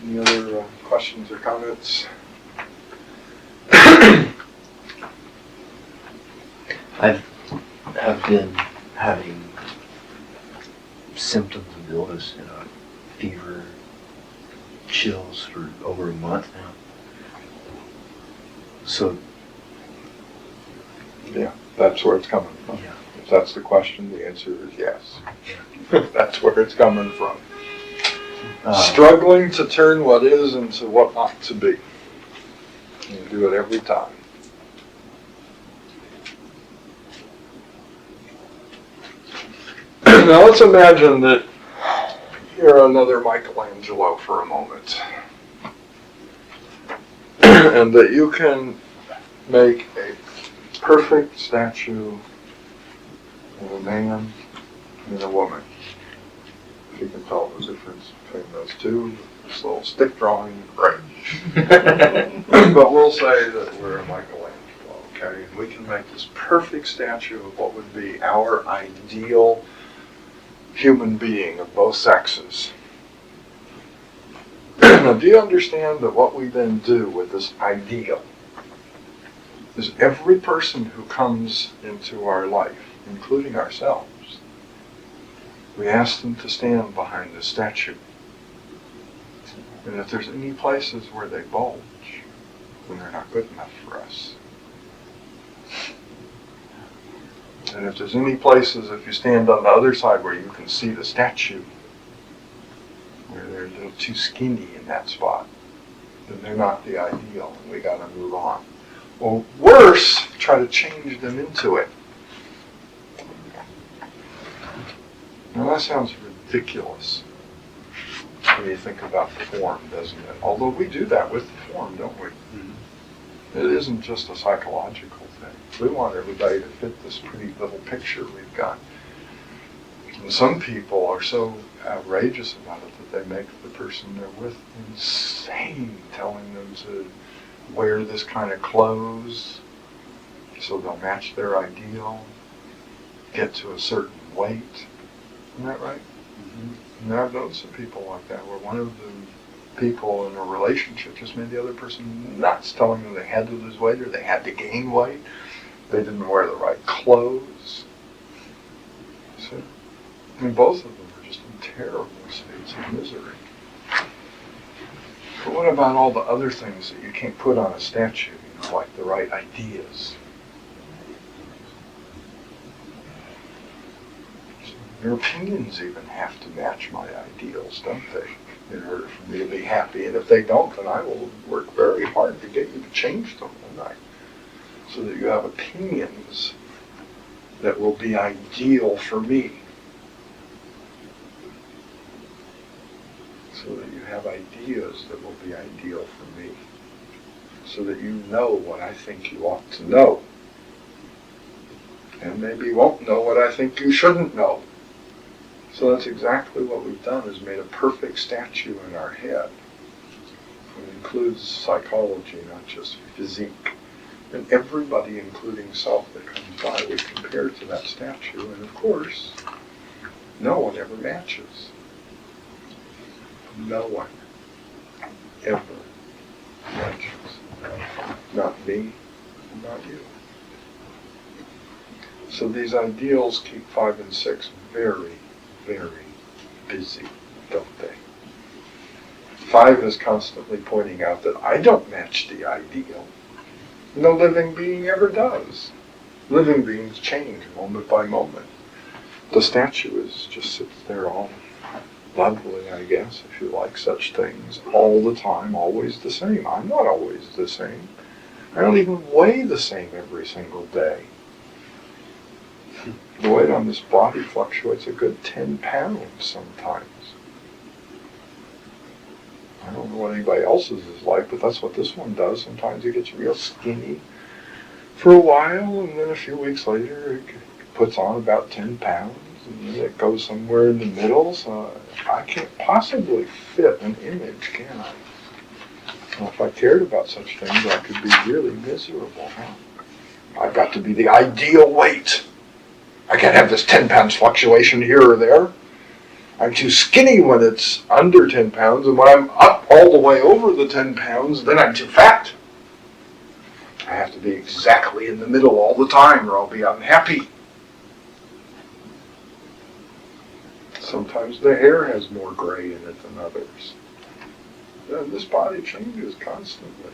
Any other questions or comments? I've been having symptoms of illness, fever, chills for over a month now. So, Yeah, that's where it's coming from. yeah. If that's the question, the answer is yes. That's where it's coming from. Struggling to turn what is into what ought to be. You do it every time. Now let's imagine that you're another Michelangelo for a moment. And that you can make a perfect statue of a man and a woman. If you can tell the difference between those two, this little stick drawing, great. But we'll say that we're a Michelangelo, okay? And we can make this perfect statue of what would be our ideal human being of both sexes. Now, do you understand that what we then do with this ideal is every person who comes into our life, including ourselves, we ask them to stand behind the statue. And if there's any places where they bulge, then they're not good enough for us. And if there's any places, if you stand on the other side where you can see the statue, where they're a little too skinny in that spot, then they're not the ideal, and we gotta move on. Or worse, try to change them into it. Now that sounds ridiculous when you think about form, doesn't it? Although we do that with the form, don't we? Mm-hmm. It isn't just a psychological thing. We want everybody to fit this pretty little picture we've got. And some people are so outrageous about it that they make the person they're with insane, telling them to wear this kind of clothes so they'll match their ideal, get to a certain weight. Isn't that right? Mm-hmm. And I've known some people like that, where one of the people in a relationship just made the other person nuts, telling them they had to lose weight or they had to gain weight. They didn't wear the right clothes. So, I mean, both of them were just in terrible states of misery. But what about all the other things that you can't put on a statue, like the right ideas? Your opinions even have to match my ideals, don't they? In order for me to be happy. And if they don't, then I will work very hard to get you to change them, won't I? So that you have opinions that will be ideal for me. So that you have ideas that will be ideal for me. So that you know what I think you ought to know. And maybe you won't know what I think you shouldn't know. So that's exactly what we've done, is made a perfect statue in our head. It includes psychology, not just physique. And everybody, including self, that comes by, we compare to that statue. And of course, no one ever matches. No one ever matches. Not me, not you. So these ideals keep 5 and 6 very, very busy, don't they? 5 is constantly pointing out that I don't match the ideal. No living being ever does. Living beings change moment by moment. The statue just sits there all lovely, I guess, if you like such things, all the time, always the same. I'm not always the same. I don't even weigh the same every single day. The weight on this body fluctuates a good 10 pounds sometimes. I don't know what anybody else's is like, but that's what this one does. Sometimes it gets real skinny for a while, and then a few weeks later it puts on about 10 pounds, and then it goes somewhere in the middle, so I can't possibly fit an image, can I? Well, if I cared about such things, I could be really miserable, huh? I've got to be the ideal weight. I can't have this 10 pounds fluctuation here or there. I'm too skinny when it's under 10 pounds, and when I'm up all the way over the 10 pounds, then I'm too fat. I have to be exactly in the middle all the time, or I'll be unhappy. Sometimes the hair has more gray in it than others. And this body changes constantly.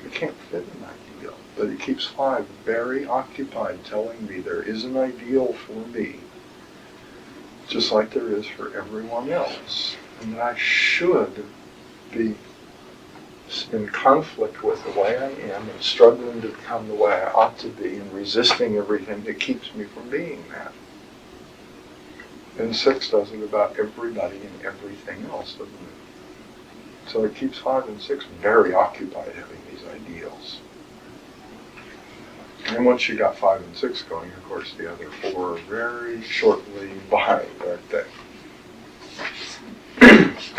It can't fit an ideal, but it keeps 5 very occupied telling me there is an ideal for me, just like there is for everyone else, and that I should be in conflict with the way I am and struggling to become the way I ought to be and resisting everything that keeps me from being that. And 6 does it about everybody and everything else, doesn't it? So it keeps 5 and 6 very occupied having these ideals. And once you got 5 and 6 going, of course, the other 4 are very shortly behind, aren't they? If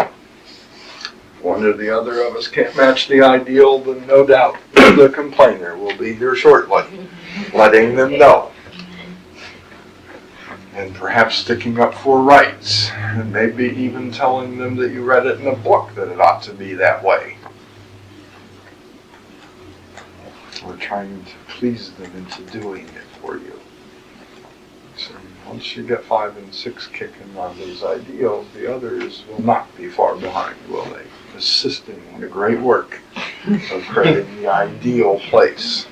one or the other of us can't match the ideal, then no doubt the complainer will be here shortly, letting them know. And perhaps sticking up for rights, and maybe even telling them that you read it in a book that it ought to be that way. Or trying to please them into doing it for you. So once you get 5 and 6 kicking on those ideals, the others will not be far behind, will they? Assisting in the great work of creating the ideal place.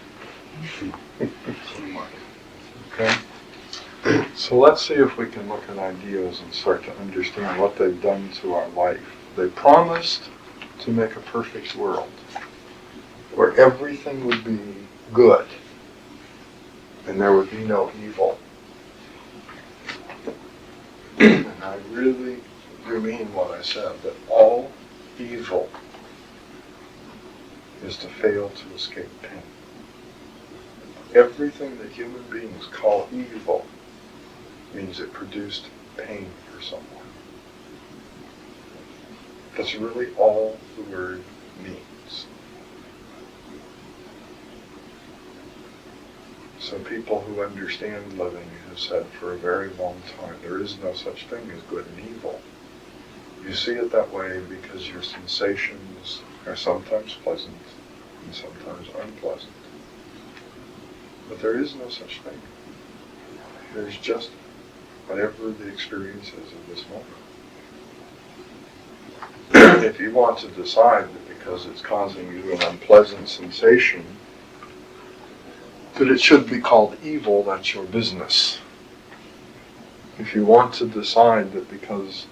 Okay? So let's see if we can look at ideals and start to understand what they've done to our life. They promised to make a perfect world where everything would be good and there would be no evil. And I really do mean what I said, that all evil is to fail to escape pain. Everything that human beings call evil means it produced pain for someone. That's really all the word means. So people who understand living have said for a very long time, there is no such thing as good and evil. You see it that way because your sensations are sometimes pleasant and sometimes unpleasant. But there is no such thing. There's just whatever the experience is of this moment. If you want to decide that because it's causing you an unpleasant sensation, that it should be called evil, that's your business. If you want to decide that because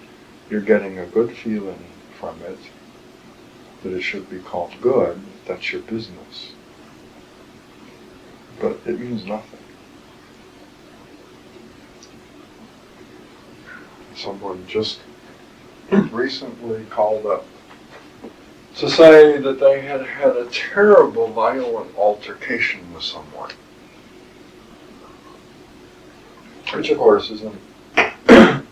you're getting a good feeling from it, that it should be called good, that's your business. But it means nothing. Someone just recently called up to say that they had had a terrible violent altercation with someone. Which of course is a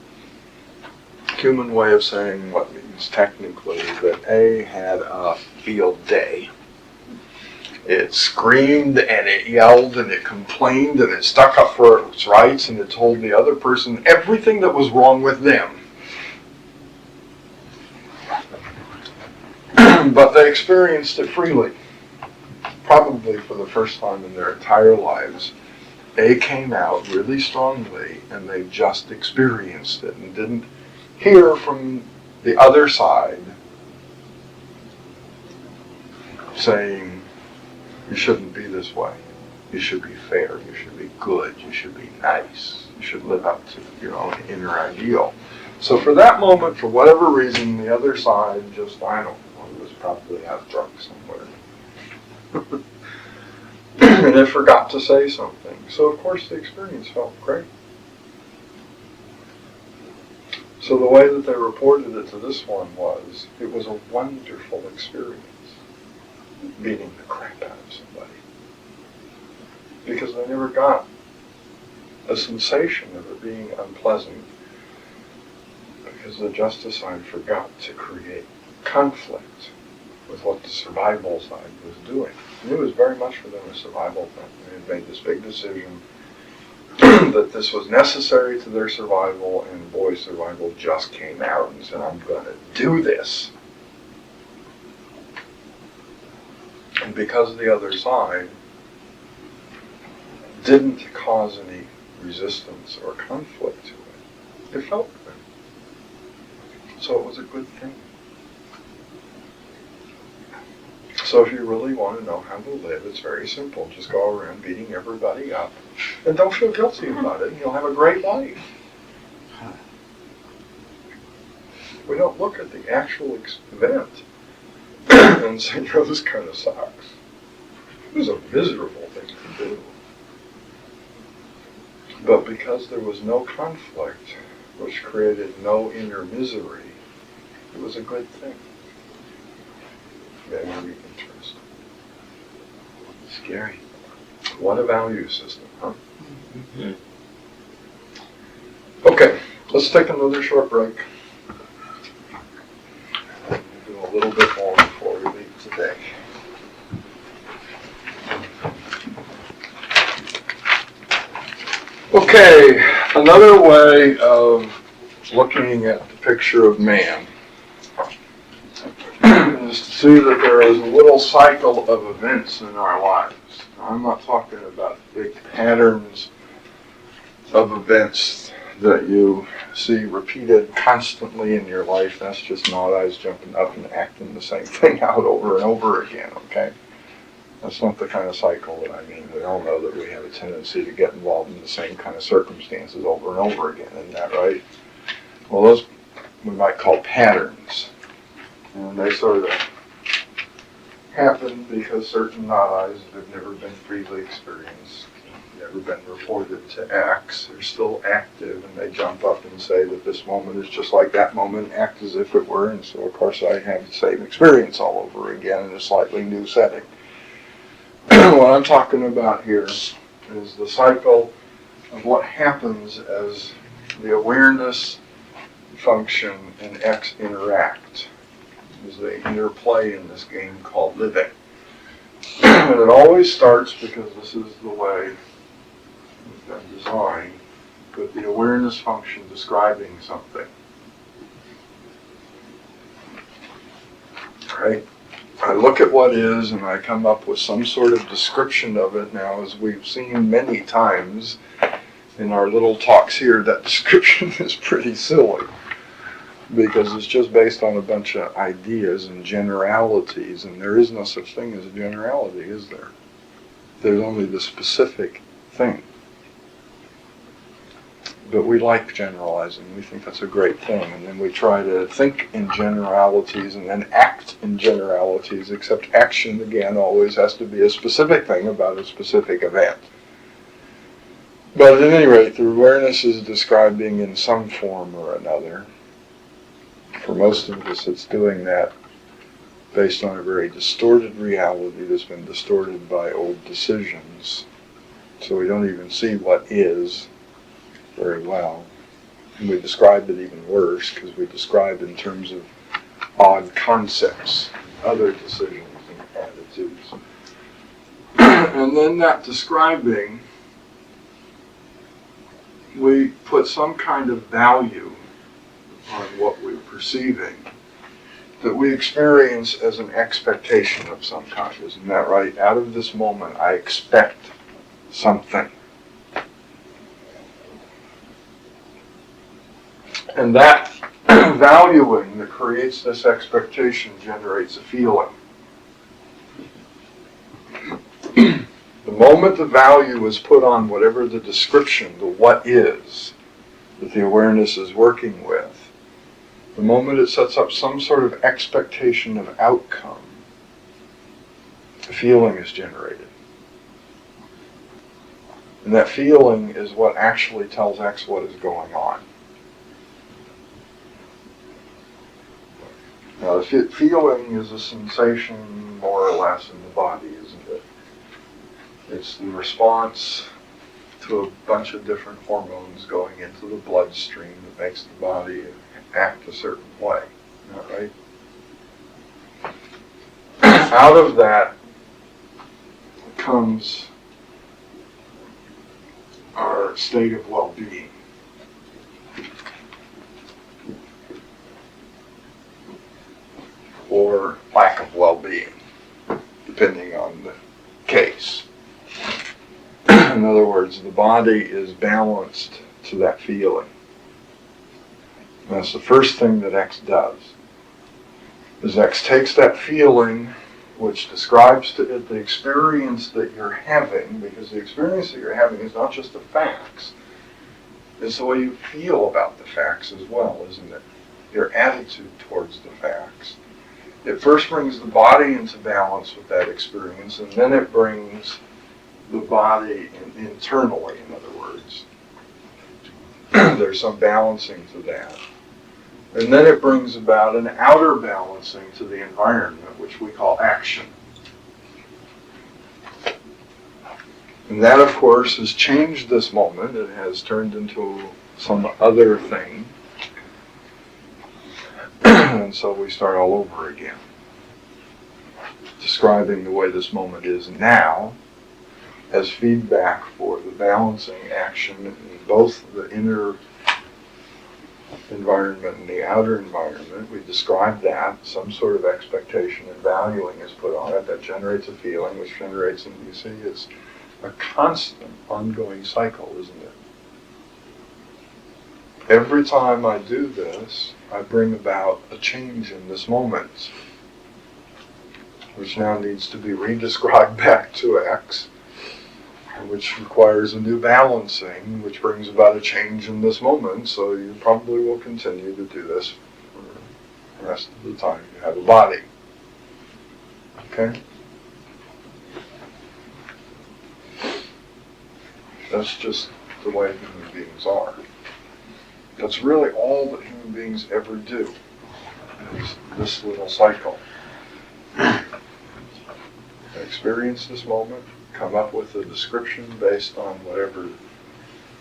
human way of saying what means technically that A had a field day. It screamed and it yelled and it complained and it stuck up for its rights and it told the other person everything that was wrong with them. But they experienced it freely, probably for the first time in their entire lives. A came out really strongly and they just experienced it and didn't hear from the other side saying, you shouldn't be this way. You should be fair. You should be good. You should be nice. You should live up to your own inner ideal. So for that moment, for whatever reason, the other side just, I don't know, was probably out drunk somewhere. And it forgot to say something. So of course the experience felt great. So the way that they reported it to this one was, it was a wonderful experience, beating the crap out of somebody. Because they never got a sensation of it being unpleasant, because the justice side forgot to create conflict with what the survival side was doing. And it was very much for them a survival thing. They had made this big decision that this was necessary to their survival, and boy, survival just came out and said, I'm going to do this. And because the other side didn't cause any resistance or conflict to it, it felt good. So it was a good thing. So if you really want to know how to live, it's very simple. Just go around beating everybody up and don't feel guilty about it, and you'll have a great life. We don't look at the actual event and say, this kind of sucks. It was a miserable thing to do. But because there was no conflict, which created no inner misery, it was a good thing. Very interesting. Scary. What a value system, huh? Mm-hmm. Okay, let's take another short break. We'll do a little bit more before we leave today. Okay, another way of looking at the picture of man is to see that there is a little cycle of events in our lives. Now, I'm not talking about big patterns of events that you see repeated constantly in your life. That's just not eyes jumping up and acting the same thing out over and over again, okay? That's not the kind of cycle that I mean. We all know that we have a tendency to get involved in the same kind of circumstances over and over again, isn't that right? Well, those we might call patterns. And they sort of happen because certain not-I's that have never been freely experienced, never been reported to X, are still active, and they jump up and say that this moment is just like that moment, and act as if it were, and so of course I have the same experience all over again in a slightly new setting. What I'm talking about here is the cycle of what happens as the awareness function and X interact, as they interplay in this game called living. And it always starts, because this is the way it's been designed, with the awareness function describing something. Right? I look at what is and I come up with some sort of description of it. Now, as we've seen many times in our little talks here, that description is pretty silly, because it's just based on a bunch of ideas and generalities, and there is no such thing as a generality, is there? There's only the specific thing. But we like generalizing. We think that's a great thing, and then we try to think in generalities and then act in generalities, except action, again, always has to be a specific thing about a specific event. But at any rate, the awareness is describing in some form or another. For most of us, it's doing that based on a very distorted reality that's been distorted by old decisions. So we don't even see what is very well. And we describe it even worse, because we describe in terms of odd concepts, other decisions and attitudes. And then that describing, we put some kind of value on what we're perceiving that we experience as an expectation of some kind. Isn't that right? Out of this moment, I expect something. And that valuing that creates this expectation generates a feeling. The moment the value is put on whatever the description, the what is, that the awareness is working with, the moment it sets up some sort of expectation of outcome, a feeling is generated. And that feeling is what actually tells X what is going on. Now, the feeling is a sensation more or less in the body, isn't it? It's the response to a bunch of different hormones going into the bloodstream that makes the body act a certain way. Isn't that right? Out of that comes our state of well-being. Or lack of well-being, depending on the case. In other words, the body is balanced to that feeling. And that's the first thing that X does. Is X takes that feeling, which describes to it the experience that you're having, because the experience that you're having is not just the facts, it's the way you feel about the facts as well, isn't it? Your attitude towards the facts. It first brings the body into balance with that experience, and then it brings the body internally, in other words. There's some balancing to that. And then it brings about an outer balancing to the environment, which we call action. And that, of course, has changed this moment. It has turned into some other thing. And so we start all over again, describing the way this moment is now as feedback for the balancing action in both the inner environment and the outer environment. We describe that, some sort of expectation and valuing is put on it that generates a feeling, which generates, and you see, it's a constant, ongoing cycle, isn't it? Every time I do this, I bring about a change in this moment, which now needs to be re-described back to X, which requires a new balancing, which brings about a change in this moment, so you probably will continue to do this for the rest of the time you have a body. Okay? That's just the way human beings are. That's really all that human beings ever do, is this little cycle. They experience this moment, come up with a description based on whatever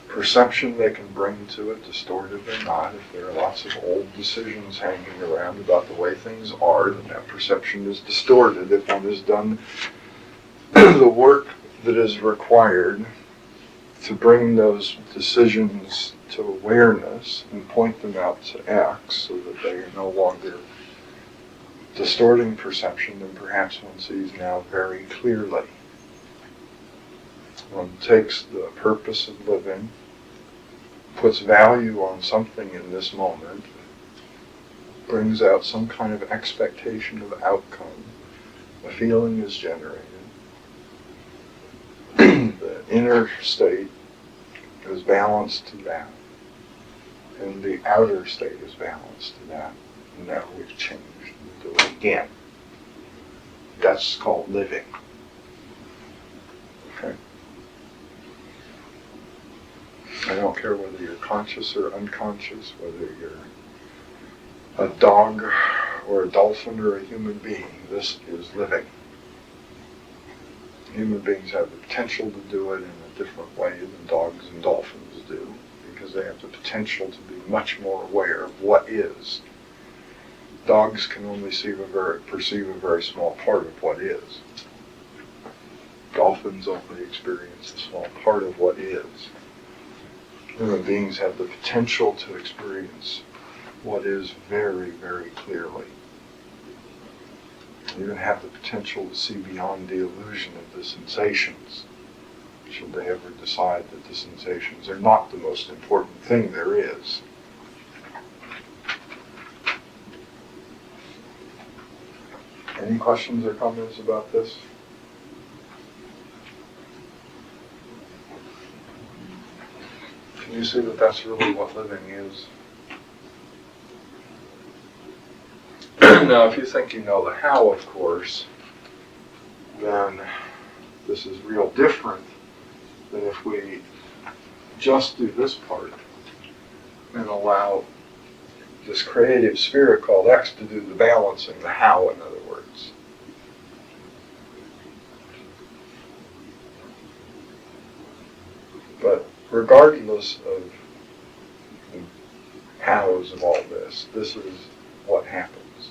perception they can bring to it, distorted or not. If there are lots of old decisions hanging around about the way things are, then that perception is distorted. If one has done the work that is required to bring those decisions to awareness and point them out to X so that they are no longer distorting perception, then perhaps one sees now very clearly. One takes the purpose of living, puts value on something in this moment, brings out some kind of expectation of outcome. A feeling is generated. The inner state is balanced to that, and the outer state is balanced to that. And now we've changed and do it again. That's called living. Okay? I don't care whether you're conscious or unconscious, whether you're a dog or a dolphin or a human being. This is living. Human beings have the potential to do it in a different way than dogs and dolphins do, because they have the potential to be much more aware of what is. Dogs can only perceive a very small part of what is. Dolphins only experience a small part of what is. Human beings have the potential to experience what is very, very clearly. You even have the potential to see beyond the illusion of the sensations, should they ever decide that the sensations are not the most important thing there is. Any questions or comments about this? Can you see that that's really what living is? Now, if you think you know the how, of course, then this is real different than if we just do this part and allow this creative spirit called X to do the balancing, the how, in other words. But regardless of the hows of all this, this is what happens.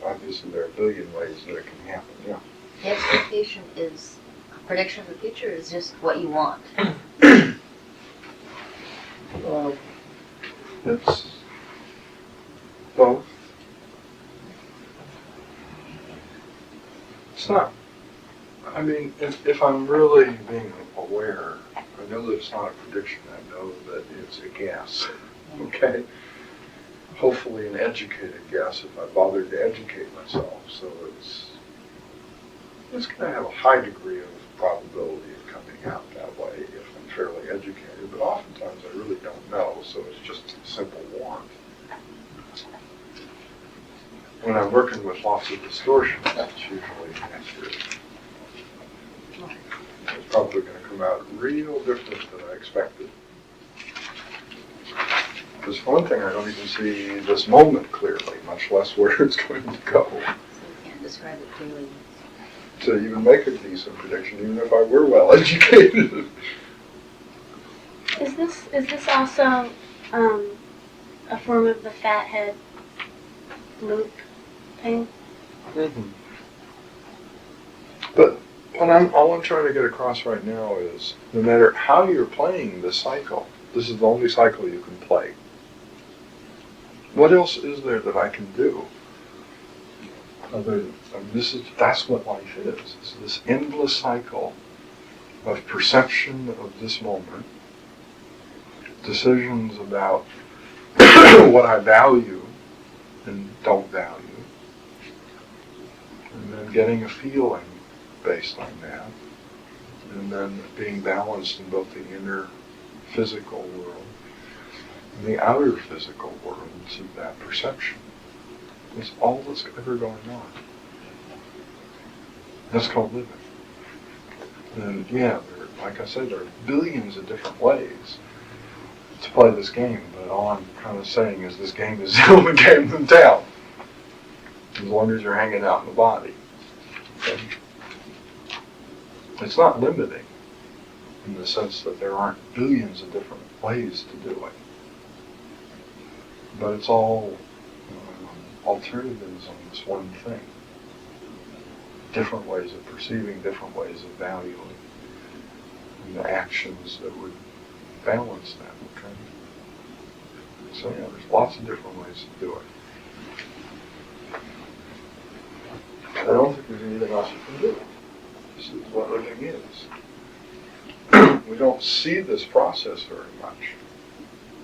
Obviously, there are a billion ways that it can happen, yeah. The expectation is, a prediction of the future is just what you want. It's both. It's not, I mean, if I'm really being aware, I know that it's not a prediction, I know that it's a guess, okay? Hopefully an educated guess if I bothered to educate myself, so it's going to have a high degree of probability of coming out that way if I'm fairly educated, but oftentimes I really don't know, so it's just a simple want. When I'm working with lots of distortion, that's usually accurate. It's probably going to come out real different than I expected. Because for one thing, I don't even see this moment clearly, much less where it's going to go. So you can't describe it clearly. To even make a decent prediction, even if I were well educated. Is this also a form of the fathead loop thing? Mm-hmm. But all I'm trying to get across right now is, no matter how you're playing this cycle, this is the only cycle you can play. What else is there that I can do? That's what life is. It's this endless cycle of perception of this moment, decisions about what I value and don't value, and then getting a feeling based on that, and then being balanced in both the inner physical world and the outer physical worlds of that perception. It's all that's ever going on. That's called living. And yeah, like I said, there are billions of different ways to play this game, but all I'm kind of saying is this game is the only game in town, as long as you're hanging out in the body. Okay? It's not limiting in the sense that there aren't billions of different ways to do it, but it's all alternatives on this one thing. Different ways of perceiving, different ways of valuing, and the actions that would balance that, okay? So yeah, there's lots of different ways to do it. I don't think there's anything else you can do. This is what living is. We don't see this process very much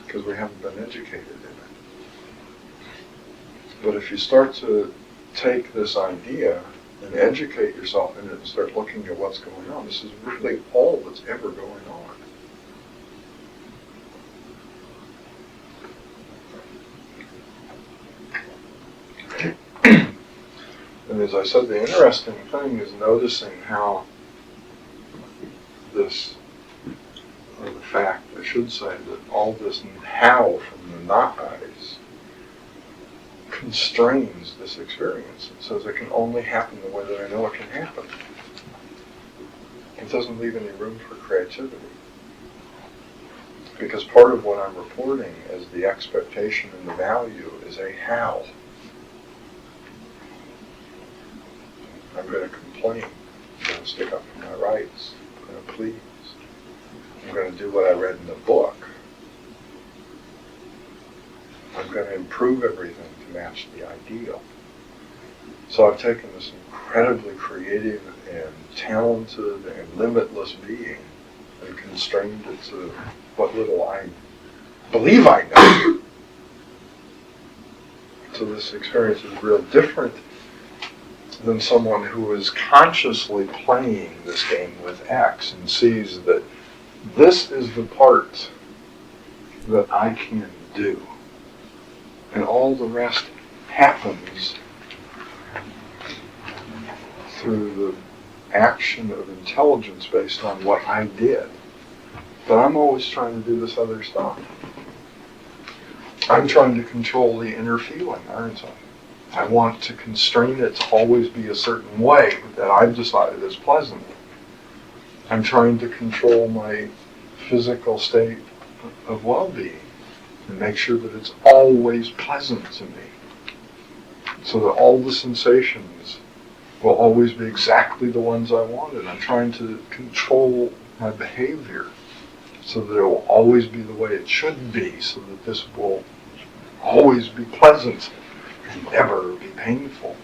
because we haven't been educated in it. But if you start to take this idea and educate yourself in it and start looking at what's going on, this is really all that's ever going on. And as I said, the interesting thing is noticing how this, or the fact, I should say, that all this how from the not eyes constrains this experience and says it can only happen the way that I know it can happen. It doesn't leave any room for creativity. Because part of what I'm reporting as the expectation and the value is a how. I'm going to complain. I'm going to stick up for my rights. I'm going to please. I'm going to do what I read in the book. I'm going to improve everything to match the ideal. So I've taken this incredibly creative and talented and limitless being and constrained it to what little I believe I know. So this experience is real different than someone who is consciously playing this game with X and sees that this is the part that I can do. And all the rest happens through action of intelligence based on what I did, but I'm always trying to do this other stuff. I'm trying to control the inner feeling, aren't I? I want to constrain it to always be a certain way that I've decided is pleasant. I'm trying to control my physical state of well-being and make sure that it's always pleasant to me, so that all the sensations will always be exactly the ones I wanted. I'm trying to control my behavior so that it will always be the way it should be, so that this will always be pleasant and never be painful.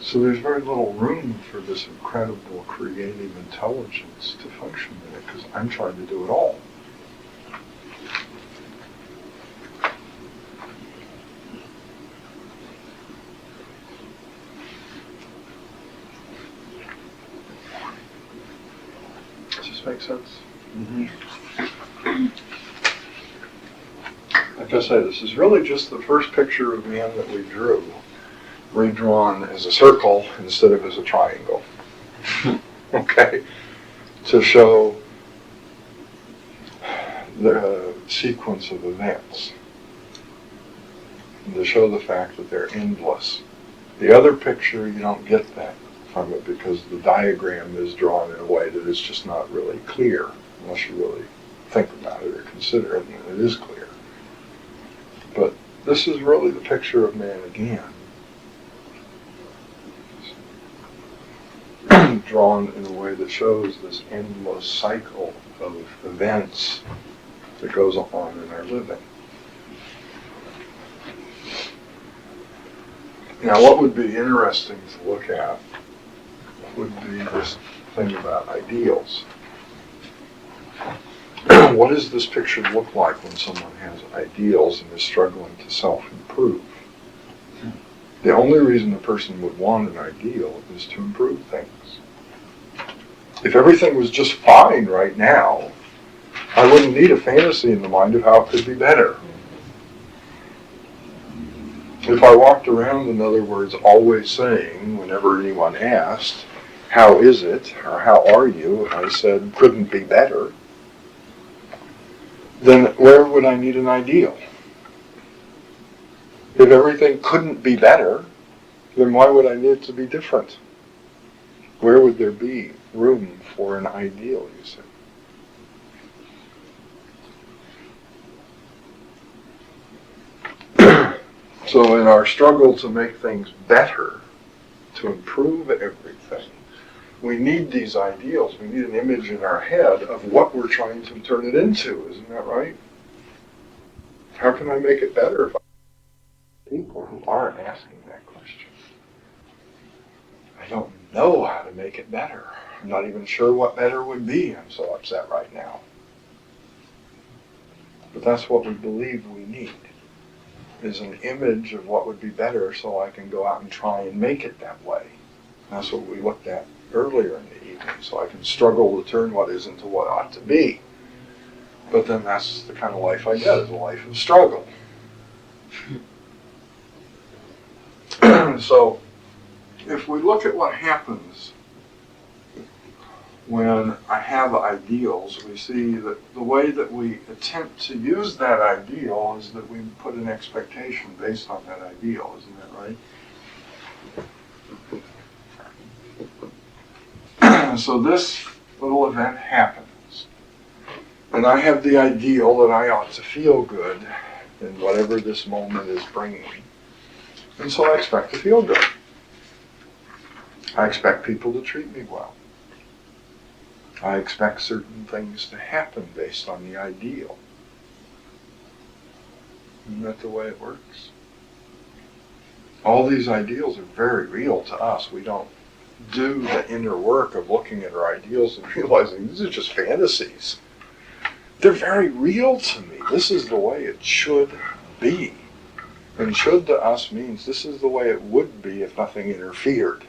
So there's very little room for this incredible creative intelligence to function in it, because I'm trying to do it all. Does this make sense? Mm-hmm. Like I say, this is really just the first picture of man that we drew, redrawn as a circle instead of as a triangle. Okay? To show the sequence of events. And to show the fact that they're endless. The other picture, you don't get that from it because the diagram is drawn in a way that is just not really clear unless you really think about it or consider it, and it is clear. But this is really the picture of man again. Drawn in a way that shows this endless cycle of events that goes on in our living. Now, what would be interesting to look at would be this thing about ideals. What does this picture look like when someone has ideals and is struggling to self-improve? The only reason a person would want an ideal is to improve things. If everything was just fine right now, I wouldn't need a fantasy in the mind of how it could be better. If I walked around, in other words, always saying, whenever anyone asked, how is it, or how are you, I said, couldn't be better, then where would I need an ideal? If everything couldn't be better, then why would I need it to be different? Where would there be room for an ideal, you say? So in our struggle to make things better, to improve everything, we need these ideals. We need an image in our head of what we're trying to turn it into. Isn't that right? How can I make it better if I have people who aren't asking that question? I don't know how to make it better. I'm not even sure what better would be. I'm so upset right now. But that's what we believe we need, is an image of what would be better so I can go out and try and make it that way. That's what we looked at earlier in the evening, so I can struggle to turn what is into what ought to be. But then that's the kind of life I get, is a life of struggle. So, if we look at what happens when I have ideals, we see that the way that we attempt to use that ideal is that we put an expectation based on that ideal. Isn't that right? So this little event happens, and I have the ideal that I ought to feel good in whatever this moment is bringing. And so I expect to feel good. I expect people to treat me well. I expect certain things to happen based on the ideal. Isn't that the way it works? All these ideals are very real to us. We don't do the inner work of looking at our ideals and realizing these are just fantasies. They're very real to me. This is the way it should be. And should to us means this is the way it would be if nothing interfered.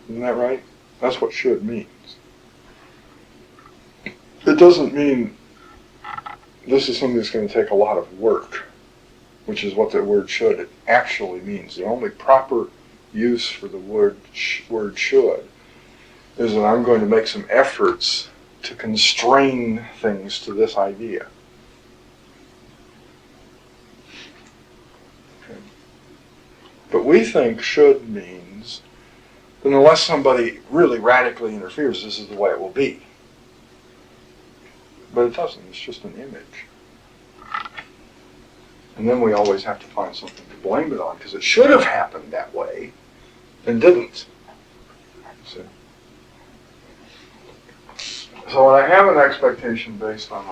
Isn't that right? That's what should means. It doesn't mean this is something that's going to take a lot of work, which is what the word should actually means. The only proper use for the word should is that I'm going to make some efforts to constrain things to this idea. Okay. But we think should means that unless somebody really radically interferes, this is the way it will be. But it doesn't. It's just an image. And then we always have to find something to blame it on, because it should have happened that way and didn't. So when I have an expectation based on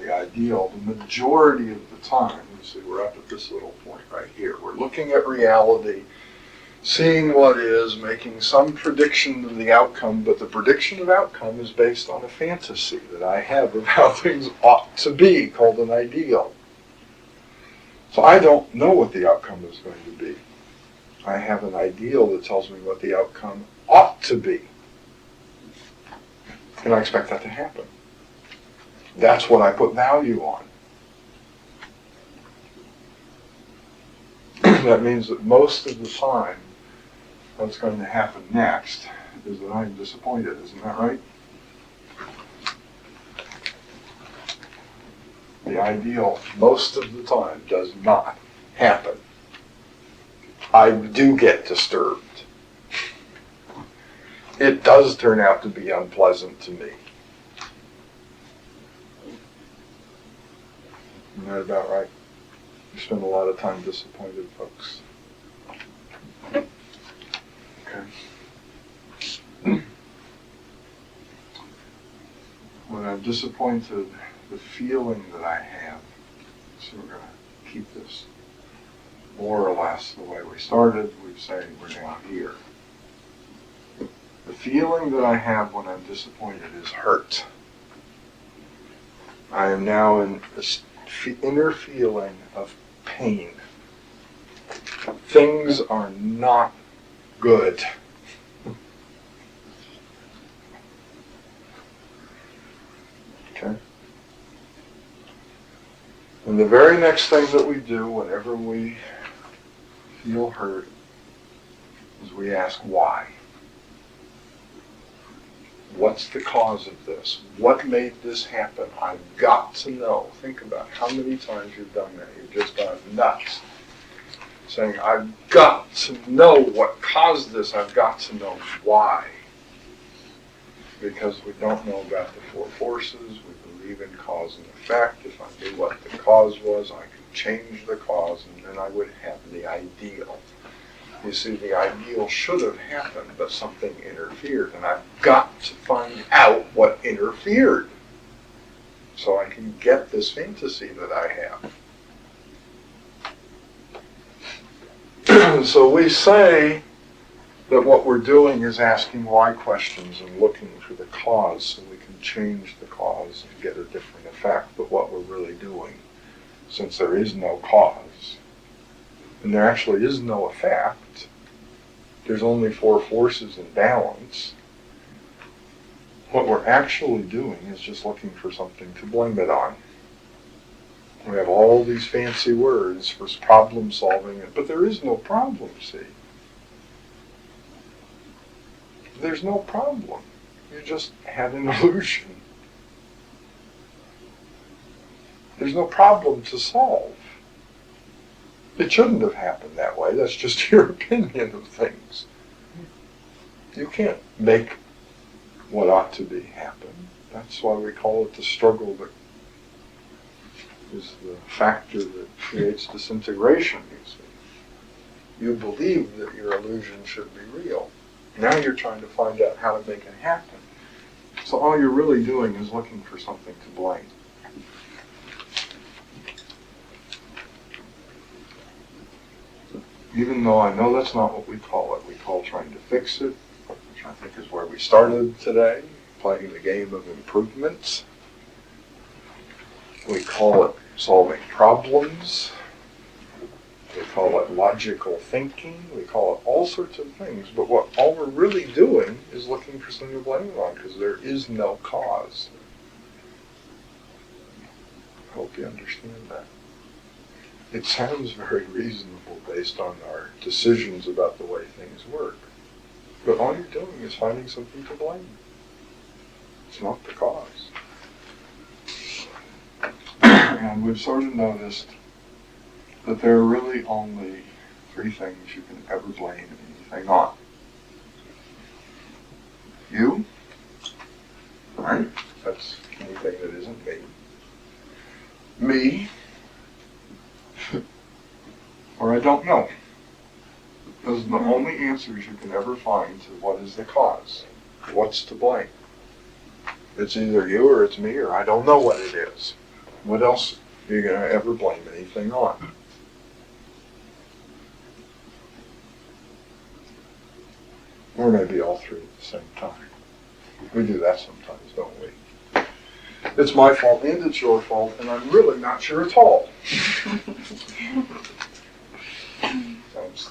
the ideal, the majority of the time, you see, we're up at this little point right here. We're looking at reality, seeing what is, making some prediction of the outcome, but the prediction of outcome is based on a fantasy that I have of how things ought to be, called an ideal. So I don't know what the outcome is going to be. I have an ideal that tells me what the outcome ought to be. And I expect that to happen. That's what I put value on. That means that most of the time, what's going to happen next is that I'm disappointed. Isn't that right? The ideal, most of the time, does not happen. I do get disturbed. It does turn out to be unpleasant to me. Isn't that about right? You spend a lot of time disappointed, folks. Okay. When I'm disappointed, the feeling that I have, so we're going to keep this more or less the way we started. We say we're down here. The feeling that I have when I'm disappointed is hurt. I am now in this inner feeling of pain. Things are not good. Okay? And the very next thing that we do whenever we feel hurt is we ask why. What's the cause of this? What made this happen? I've got to know. Think about how many times you've done that. You've just gone nuts. Saying, I've got to know what caused this. I've got to know why. Because we don't know about the four forces. We believe in cause and effect. If I knew what the cause was, I could change the cause, and then I would have the ideal. You see, the ideal should have happened, but something interfered, and I've got to find out what interfered so I can get this fantasy that I have. So we say that what we're doing is asking why questions and looking for the cause so we can change the cause and get a different effect. But what we're really doing, since there is no cause, and there actually is no effect, there's only four forces in balance, what we're actually doing is just looking for something to blame it on. We have all these fancy words for problem solving, but there is no problem, see. There's no problem. You just had an illusion. There's no problem to solve. It shouldn't have happened that way. That's just your opinion of things. You can't make what ought to be happen. That's why we call it the struggle that is the factor that creates disintegration, you see. You believe that your illusion should be real. Now you're trying to find out how to make it happen. So all you're really doing is looking for something to blame. Even though I know that's not what we call it. We call trying to fix it, which I think is where we started today, playing the game of improvements. We call it solving problems. We call it logical thinking. We call it all sorts of things. But all we're really doing is looking for something to blame it on, because there is no cause. I hope you understand that. It sounds very reasonable based on our decisions about the way things work. But all you're doing is finding something to blame. It's not the cause. And we've sort of noticed that there are really only 3 things you can ever blame anything on. You, right? That's anything that isn't me. Me, or I don't know. Those are the only answers you can ever find to what is the cause. What's to blame? It's either you or it's me or I don't know what it is. What else are you going to ever blame anything on? Or maybe all 3 at the same time. We do that sometimes, don't we? It's my fault and it's your fault, and I'm really not sure at all.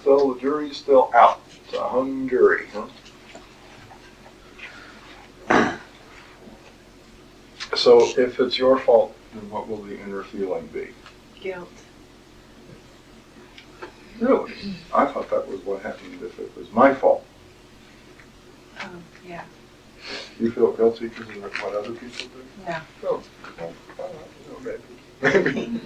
The jury's still out. It's a hung jury, huh? So if it's your fault, then what will the inner feeling be? Guilt. Really? I thought that was what happened if it was my fault. Yeah. You feel guilty because of what other people do? No. Oh, well, maybe.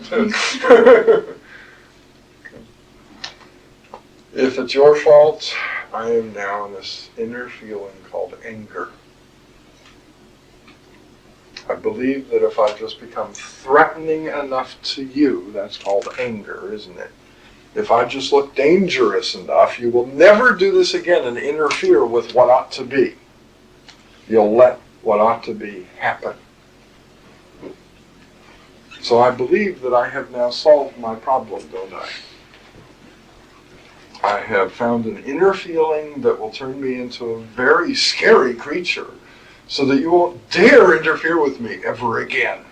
If it's your fault, I am now in this inner feeling called anger. I believe that if I just become threatening enough to you, that's called anger, isn't it? If I just look dangerous enough, you will never do this again and interfere with what ought to be. You'll let what ought to be happen. So I believe that I have now solved my problem, don't I? I have found an inner feeling that will turn me into a very scary creature so that you won't dare interfere with me ever again.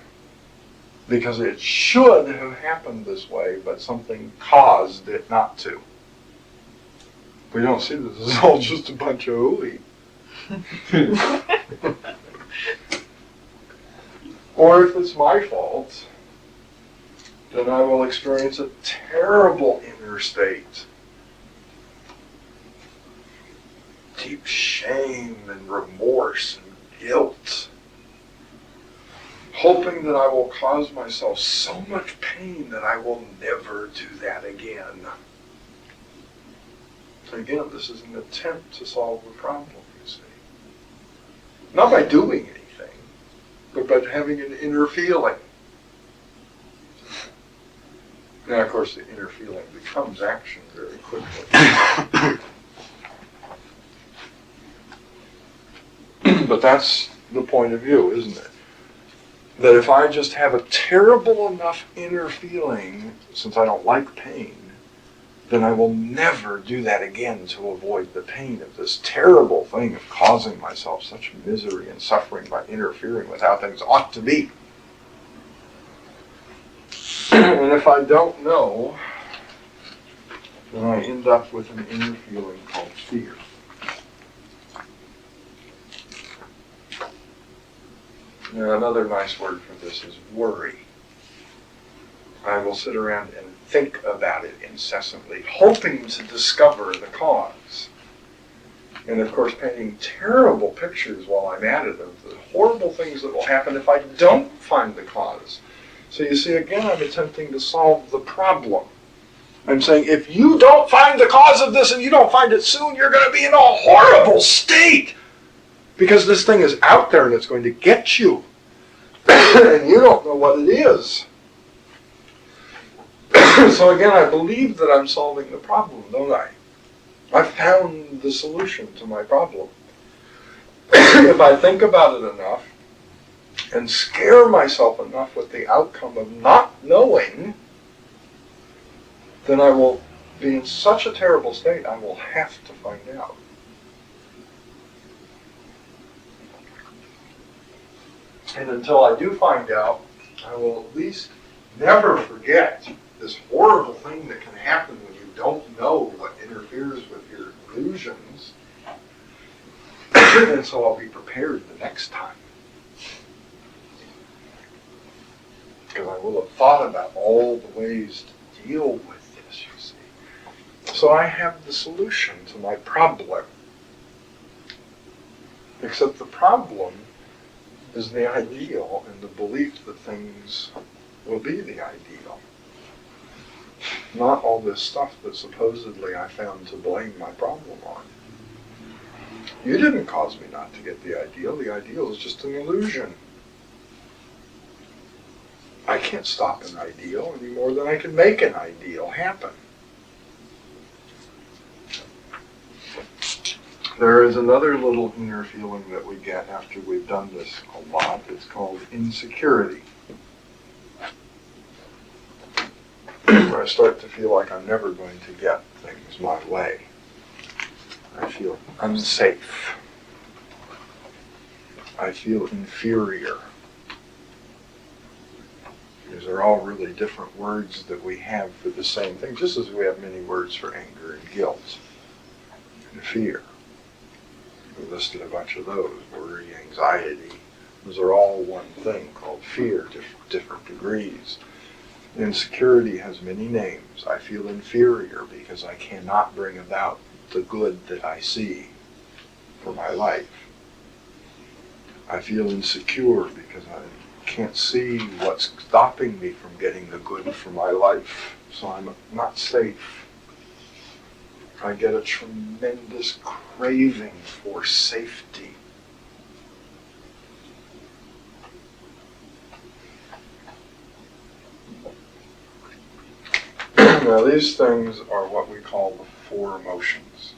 Because it should have happened this way, but something caused it not to. We don't see this as all just a bunch of hooey. Or if it's my fault, then I will experience a terrible inner state. Deep shame and remorse and guilt. Hoping that I will cause myself so much pain that I will never do that again. So again, this is an attempt to solve the problem, you see. Not by doing anything, but by having an inner feeling. Now, of course, the inner feeling becomes action very quickly. But that's the point of view, isn't it? That if I just have a terrible enough inner feeling, since I don't like pain, then I will never do that again to avoid the pain of this terrible thing of causing myself such misery and suffering by interfering with how things ought to be. And if I don't know, then I end up with an inner feeling called fear. Now, another nice word for this is worry. I will sit around and think about it incessantly, hoping to discover the cause. And of course, painting terrible pictures while I'm at it of the horrible things that will happen if I don't find the cause. So you see, again, I'm attempting to solve the problem. I'm saying, if you don't find the cause of this and you don't find it soon, you're going to be in a horrible state. Because this thing is out there and it's going to get you. And you don't know what it is. So again, I believe that I'm solving the problem, don't I? I found the solution to my problem. If I think about it enough and scare myself enough with the outcome of not knowing, then I will be in such a terrible state, I will have to find out. And until I do find out, I will at least never forget this horrible thing that can happen when you don't know what interferes with your illusions. And so I'll be prepared the next time. Because I will have thought about all the ways deal with this, you see. So I have the solution to my problem. Except the problem is the ideal and the belief that things will be the ideal. Not all this stuff that supposedly I found to blame my problem on. You didn't cause me not to get the ideal. The ideal is just an illusion. I can't stop an ideal any more than I can make an ideal happen. There is another little inner feeling that we get after we've done this a lot. It's called insecurity. Where I start to feel like I'm never going to get things my way. I feel unsafe. I feel inferior. These are all really different words that we have for the same thing, just as we have many words for anger and guilt and fear. We listed a bunch of those, worry, anxiety. Those are all one thing called fear, different degrees. Insecurity has many names. I feel inferior because I cannot bring about the good that I see for my life. I feel insecure because I can't see what's stopping me from getting the good for my life, so I'm not safe. I get a tremendous craving for safety. Now these things are what we call the four emotions.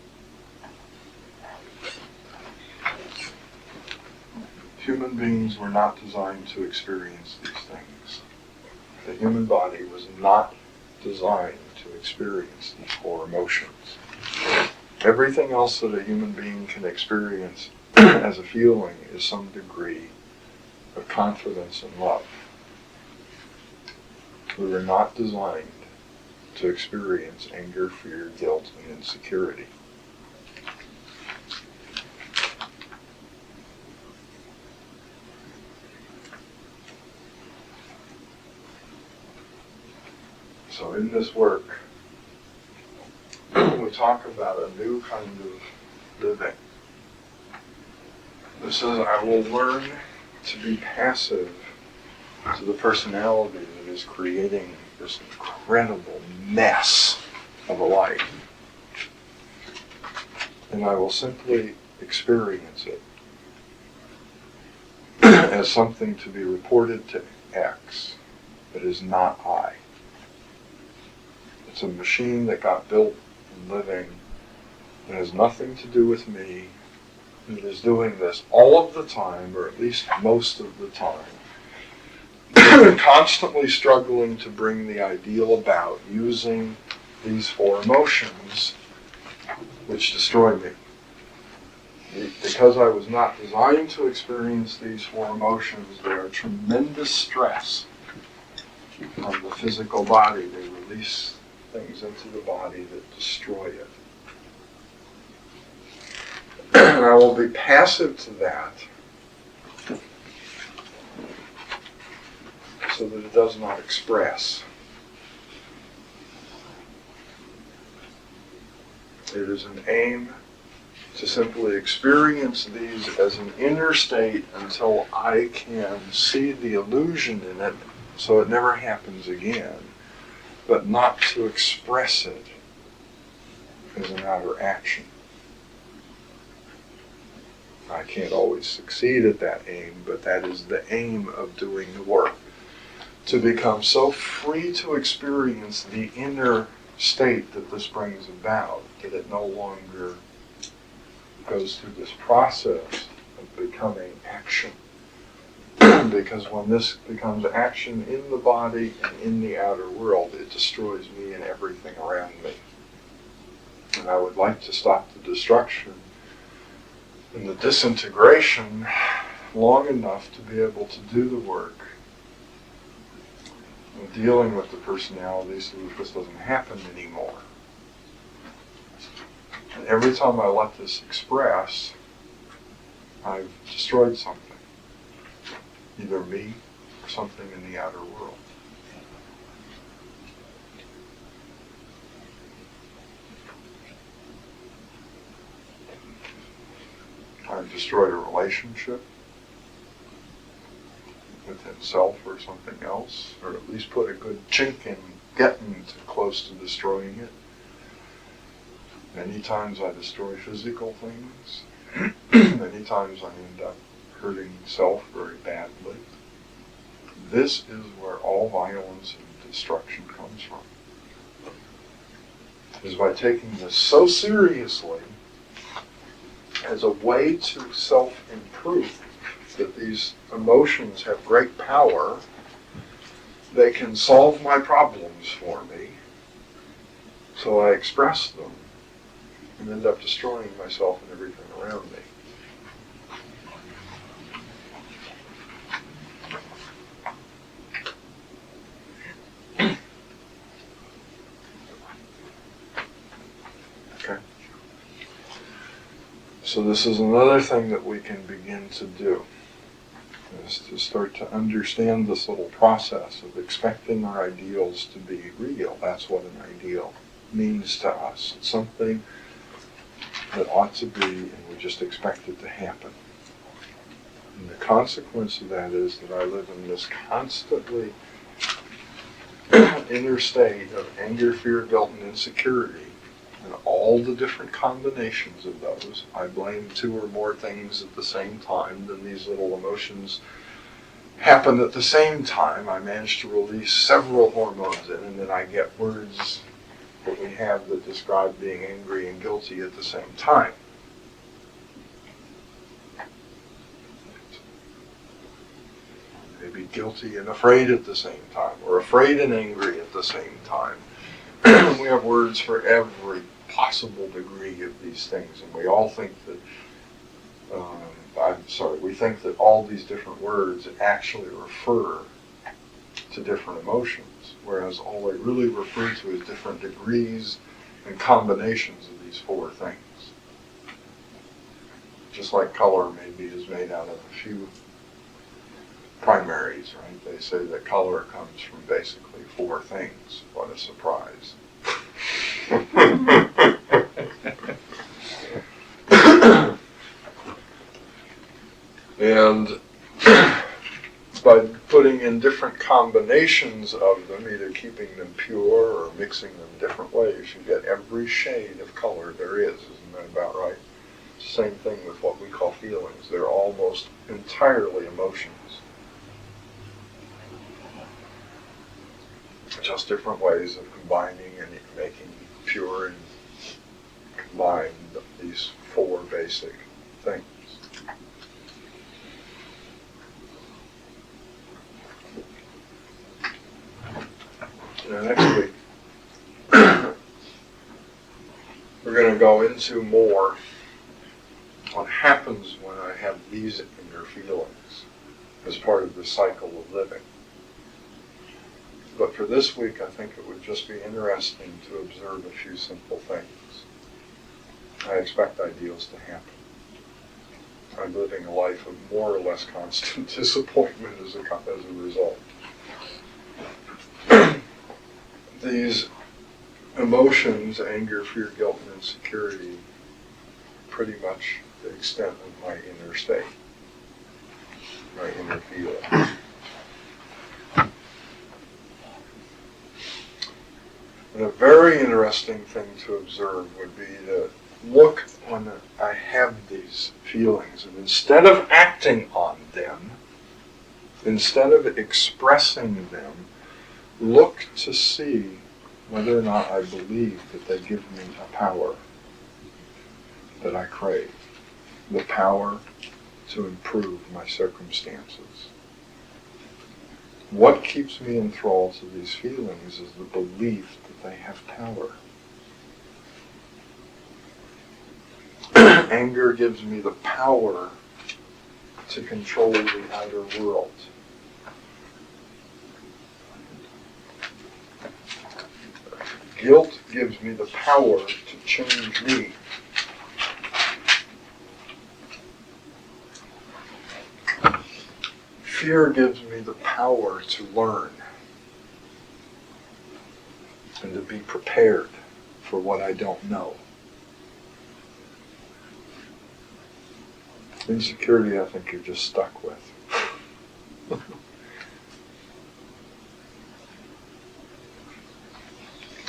Human beings were not designed to experience these things. The human body was not designed to experience these four emotions. Everything else that a human being can experience as a feeling is some degree of confidence and love. We were not designed to experience anger, fear, guilt, and insecurity. So in this work, we talk about a new kind of living. This says, I will learn to be passive to the personality that is creating this incredible mess of a life. And I will simply experience it as something to be reported to X that is not I. It's a machine that got built and living. It has nothing to do with me. It is doing this all of the time, or at least most of the time. Constantly struggling to bring the ideal about using these four emotions which destroy me. Because I was not designed to experience these four emotions, they are tremendous stress on the physical body. They release things into the body that destroy it. And I will be passive to that so that it does not express. It is an aim to simply experience these as an inner state until I can see the illusion in it so it never happens again, but not to express it as an outer action. I can't always succeed at that aim, but that is the aim of doing the work. To become so free to experience the inner state that this brings about, that it no longer goes through this process of becoming action. Because when this becomes action in the body and in the outer world, it destroys me and everything around me. And I would like to stop the destruction and the disintegration long enough to be able to do the work of dealing with the personality so that this doesn't happen anymore. And every time I let this express, I've destroyed something. Either me or something in the outer world. I've destroyed a relationship with himself or something else, or at least put a good chink in getting close to destroying it. Many times I destroy physical things. Many times I end up hurting self very badly. This is where all violence and destruction comes from. Is by taking this so seriously as a way to self-improve, that these emotions have great power. They can solve my problems for me. So I express them and end up destroying myself and everything around me. Okay. So this is another thing that we can begin to do, is to start to understand this little process of expecting our ideals to be real. That's what an ideal means to us. It's something that ought to be, and we just expect it to happen. And the consequence of that is that I live in this constantly inner state of anger, fear, guilt, and insecurity, and all the different combinations of those. I blame two or more things at the same time, then these little emotions happen at the same time. I manage to release several hormones in, and then I get words that we have that describe being angry and guilty at the same time. Maybe guilty and afraid at the same time, or afraid and angry at the same time. We have words for every possible degree of these things, and we all think that, we think that all these different words actually refer to different emotions, whereas all they really refer to is different degrees and combinations of these four things. Just like color maybe is made out of a few primaries, right? They say that color comes from basically four things. What a surprise. And by putting in different combinations of them, either keeping them pure or mixing them different ways, you get every shade of color there is. Isn't that about right? Same thing with what we call feelings. They're almost entirely emotions. Just different ways of combining and making pure and combine these four basic things. Now, next week, we're going to go into more what happens when I have these inner feelings as part of the cycle of living. But for this week, I think it would just be interesting to observe a few simple things. I expect ideals to happen. I'm living a life of more or less constant disappointment as a result. These emotions, anger, fear, guilt, and insecurity, pretty much the extent of my inner state, my inner feeling. And a very interesting thing to observe would be to look when I have these feelings, and instead of acting on them, instead of expressing them, look to see whether or not I believe that they give me a power that I crave, the power to improve my circumstances. What keeps me enthralled to these feelings is the belief that they have power. Anger gives me the power to control the outer world. Guilt gives me the power to change me. Fear gives me the power to learn and to be prepared for what I don't know. Insecurity, I think you're just stuck with.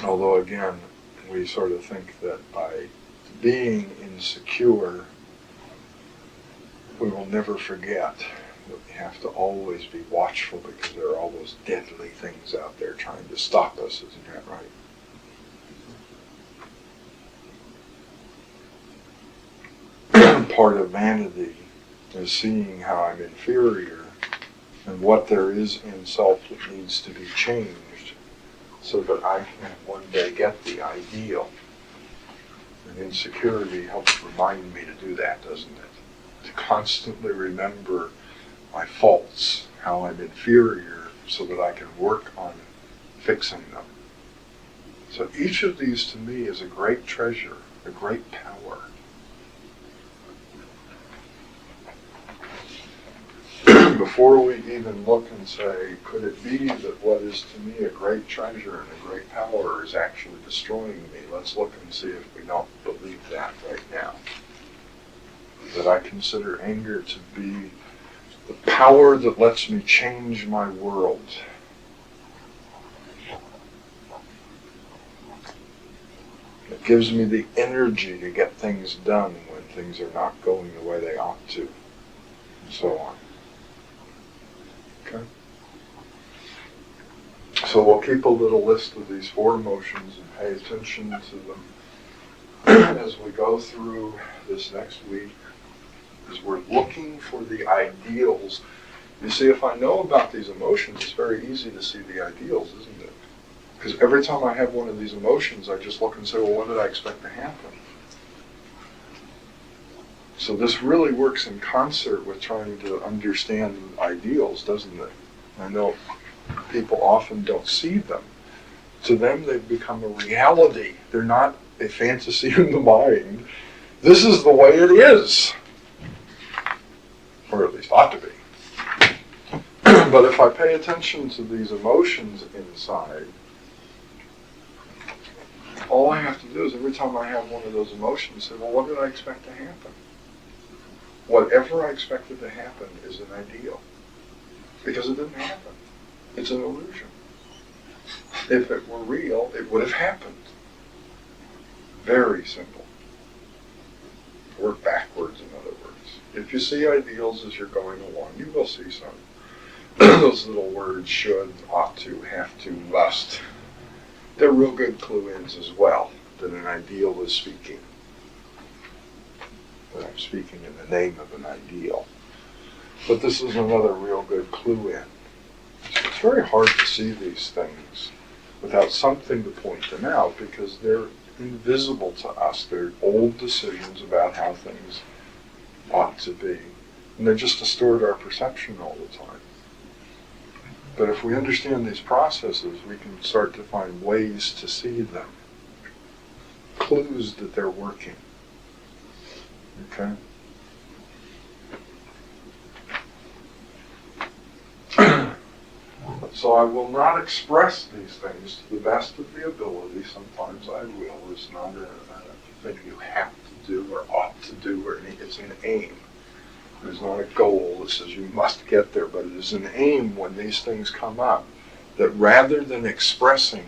Although again, we sort of think that by being insecure, we will never forget that we have to always be watchful because there are all those deadly things out there trying to stop us, isn't that right? Part of vanity is seeing how I'm inferior and what there is in self that needs to be changed so that I can one day get the ideal. And insecurity helps remind me to do that, doesn't it? To constantly remember my faults, how I'm inferior, so that I can work on fixing them. So each of these to me is a great treasure, a great power. Before we even look and say, could it be that what is to me a great treasure and a great power is actually destroying me? Let's look and see if we don't believe that right now. That I consider anger to be the power that lets me change my world. It gives me the energy to get things done when things are not going the way they ought to, and so on. Okay? So we'll keep a little list of these 4 emotions and pay attention to them as we go through this next week, as we're looking for the ideals. You see, if I know about these emotions, it's very easy to see the ideals, isn't it? Because every time I have one of these emotions, I just look and say, well, what did I expect to happen? So this really works in concert with trying to understand ideals, doesn't it? I know people often don't see them. To them, they've become a reality. They're not a fantasy in the mind. This is the way it is. Or at least ought to be. But if I pay attention to these emotions inside, all I have to do is every time I have one of those emotions, say, well, what did I expect to happen? Whatever I expected to happen is an ideal. Because it didn't happen. It's an illusion. If it were real, it would have happened. Very simple. Work backwards, in other words. If you see ideals as you're going along, you will see some. Those little words, should, ought to, have to, must. They're real good clue-ins as well, that an ideal is speaking. That I'm speaking in the name of an ideal. But this is another real good clue-in. So it's very hard to see these things without something to point them out because they're invisible to us. They're old decisions about how things ought to be. And they just distort our perception all the time. But if we understand these processes, we can start to find ways to see them. Clues that they're working. Okay? So I will not express these things to the best of the ability. Sometimes I will. It's not a thing you have to do or ought to do, or it's an aim. It is not a goal that says you must get there, but it is an aim when these things come up, that rather than expressing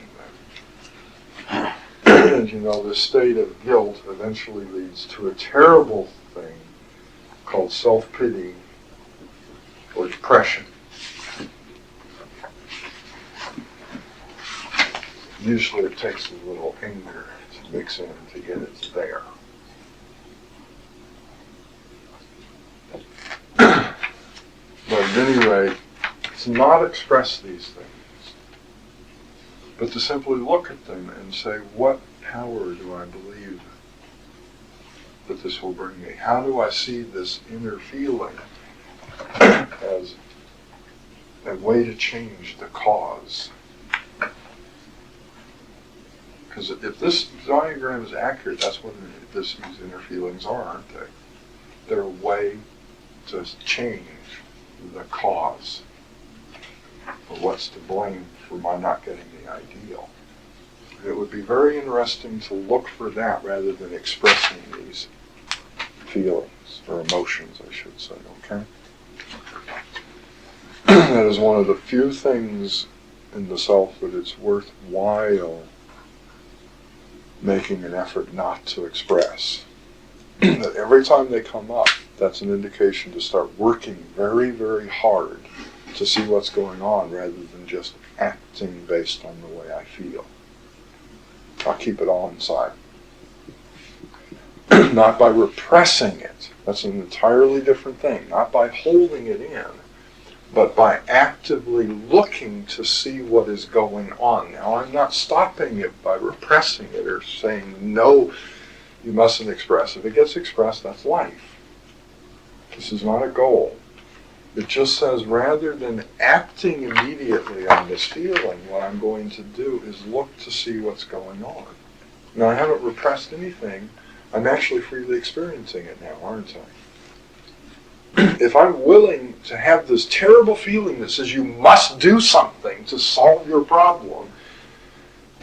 them, this state of guilt eventually leads to a terrible thing called self-pity or depression. Usually it takes a little anger to mix in to get it there. But at any rate, to not express these things, but to simply look at them and say, what power do I believe that this will bring me? How do I see this inner feeling as a way to change the cause? Because if this diagram is accurate, that's what these inner feelings are, aren't they? They're a way to change the cause for what's to blame for my not getting the ideal. It would be very interesting to look for that rather than expressing these feelings, or emotions, I should say, okay? That is one of the few things in the self that it's worthwhile making an effort not to express. That every time they come up, that's an indication to start working very, very hard to see what's going on rather than just acting based on the way I feel. I'll keep it all inside. Not by repressing it. That's an entirely different thing. Not by holding it in, but by actively looking to see what is going on. Now, I'm not stopping it by repressing it or saying, no, you mustn't express. If it gets expressed, that's life. This is not a goal. It just says, rather than acting immediately on this feeling, what I'm going to do is look to see what's going on. Now, I haven't repressed anything. I'm actually freely experiencing it now, aren't I? If I'm willing to have this terrible feeling that says you must do something to solve your problem,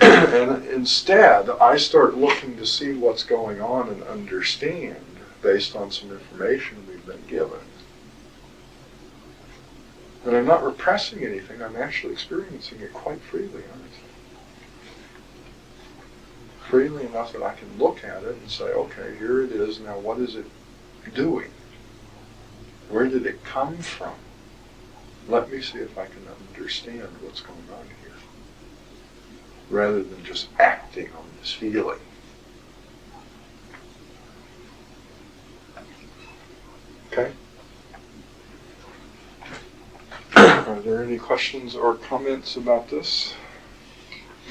and instead I start looking to see what's going on and understand based on some information we've been given, then I'm not repressing anything, I'm actually experiencing it quite freely, aren't I? Freely enough that I can look at it and say, okay, here it is, now what is it doing? Where did it come from? Let me see if I can understand what's going on here, rather than just acting on this feeling. Okay? Are there any questions or comments about this?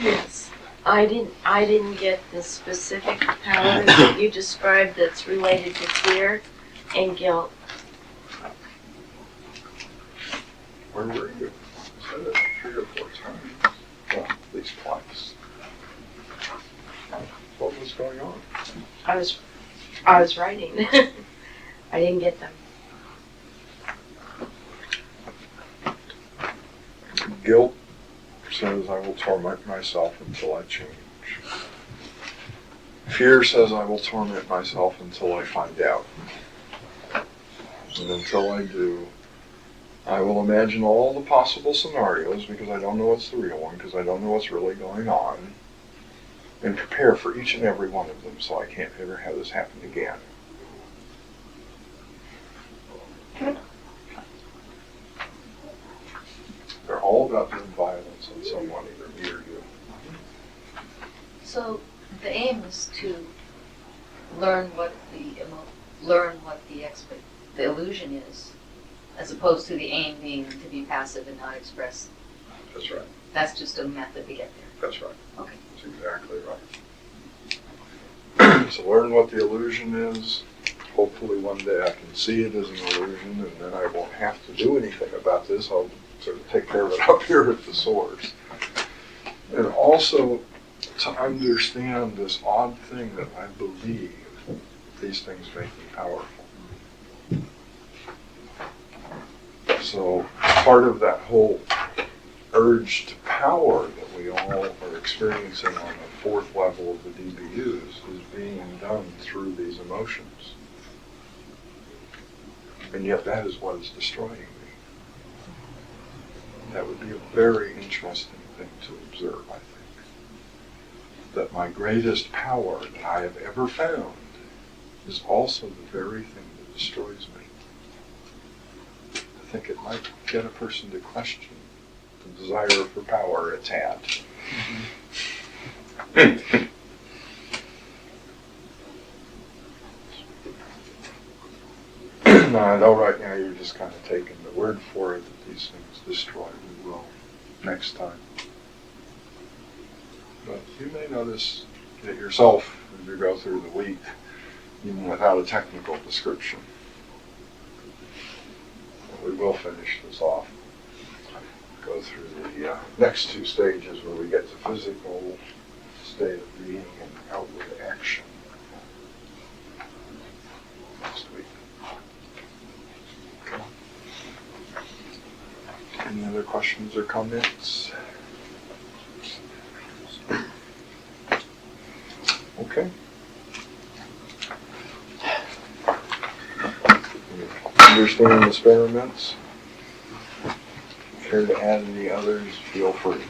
Yes. I didn't get the specific power that you described that's related to fear and guilt. Where were you? I said it 3 or 4 times. Well, at least twice. What was going on? I was writing. I didn't get them. Guilt says I will torment myself until I change. Fear says I will torment myself until I find out. And until I do, I will imagine all the possible scenarios because I don't know what's the real one, because I don't know what's really going on, and prepare for each and every one of them so I can't ever have this happen again. They're all about doing violence on someone either me or you. So the aim is to learn what the illusion is, as opposed to the aim being to be passive and not express. That's right. That's just a method to get there. That's right. Okay. That's exactly right. So learn what the illusion is. Hopefully one day I can see it as an illusion, and then I won't have to do anything about this. I'll sort of take care of it up here at the source. And also to understand this odd thing that I believe these things make me powerful. So part of that whole urge to power that we all are experiencing on the 4th level of the DBUs is being done through these emotions. And yet that is what is destroying me. That would be a very interesting thing to observe, I think. That my greatest power that I have ever found is also the very thing that destroys me. I think it might get a person to question the desire for power it's had. Now, I know right now you're just kind of taking the word for it that these things destroy. We will next time. But you may notice it yourself as you go through the week, even without a technical description. We will finish this off. Go through the next 2 stages where we get to physical state of being and outward action next week. Okay. Any other questions or comments? Okay. understand the experiments? Care to add any others, feel free.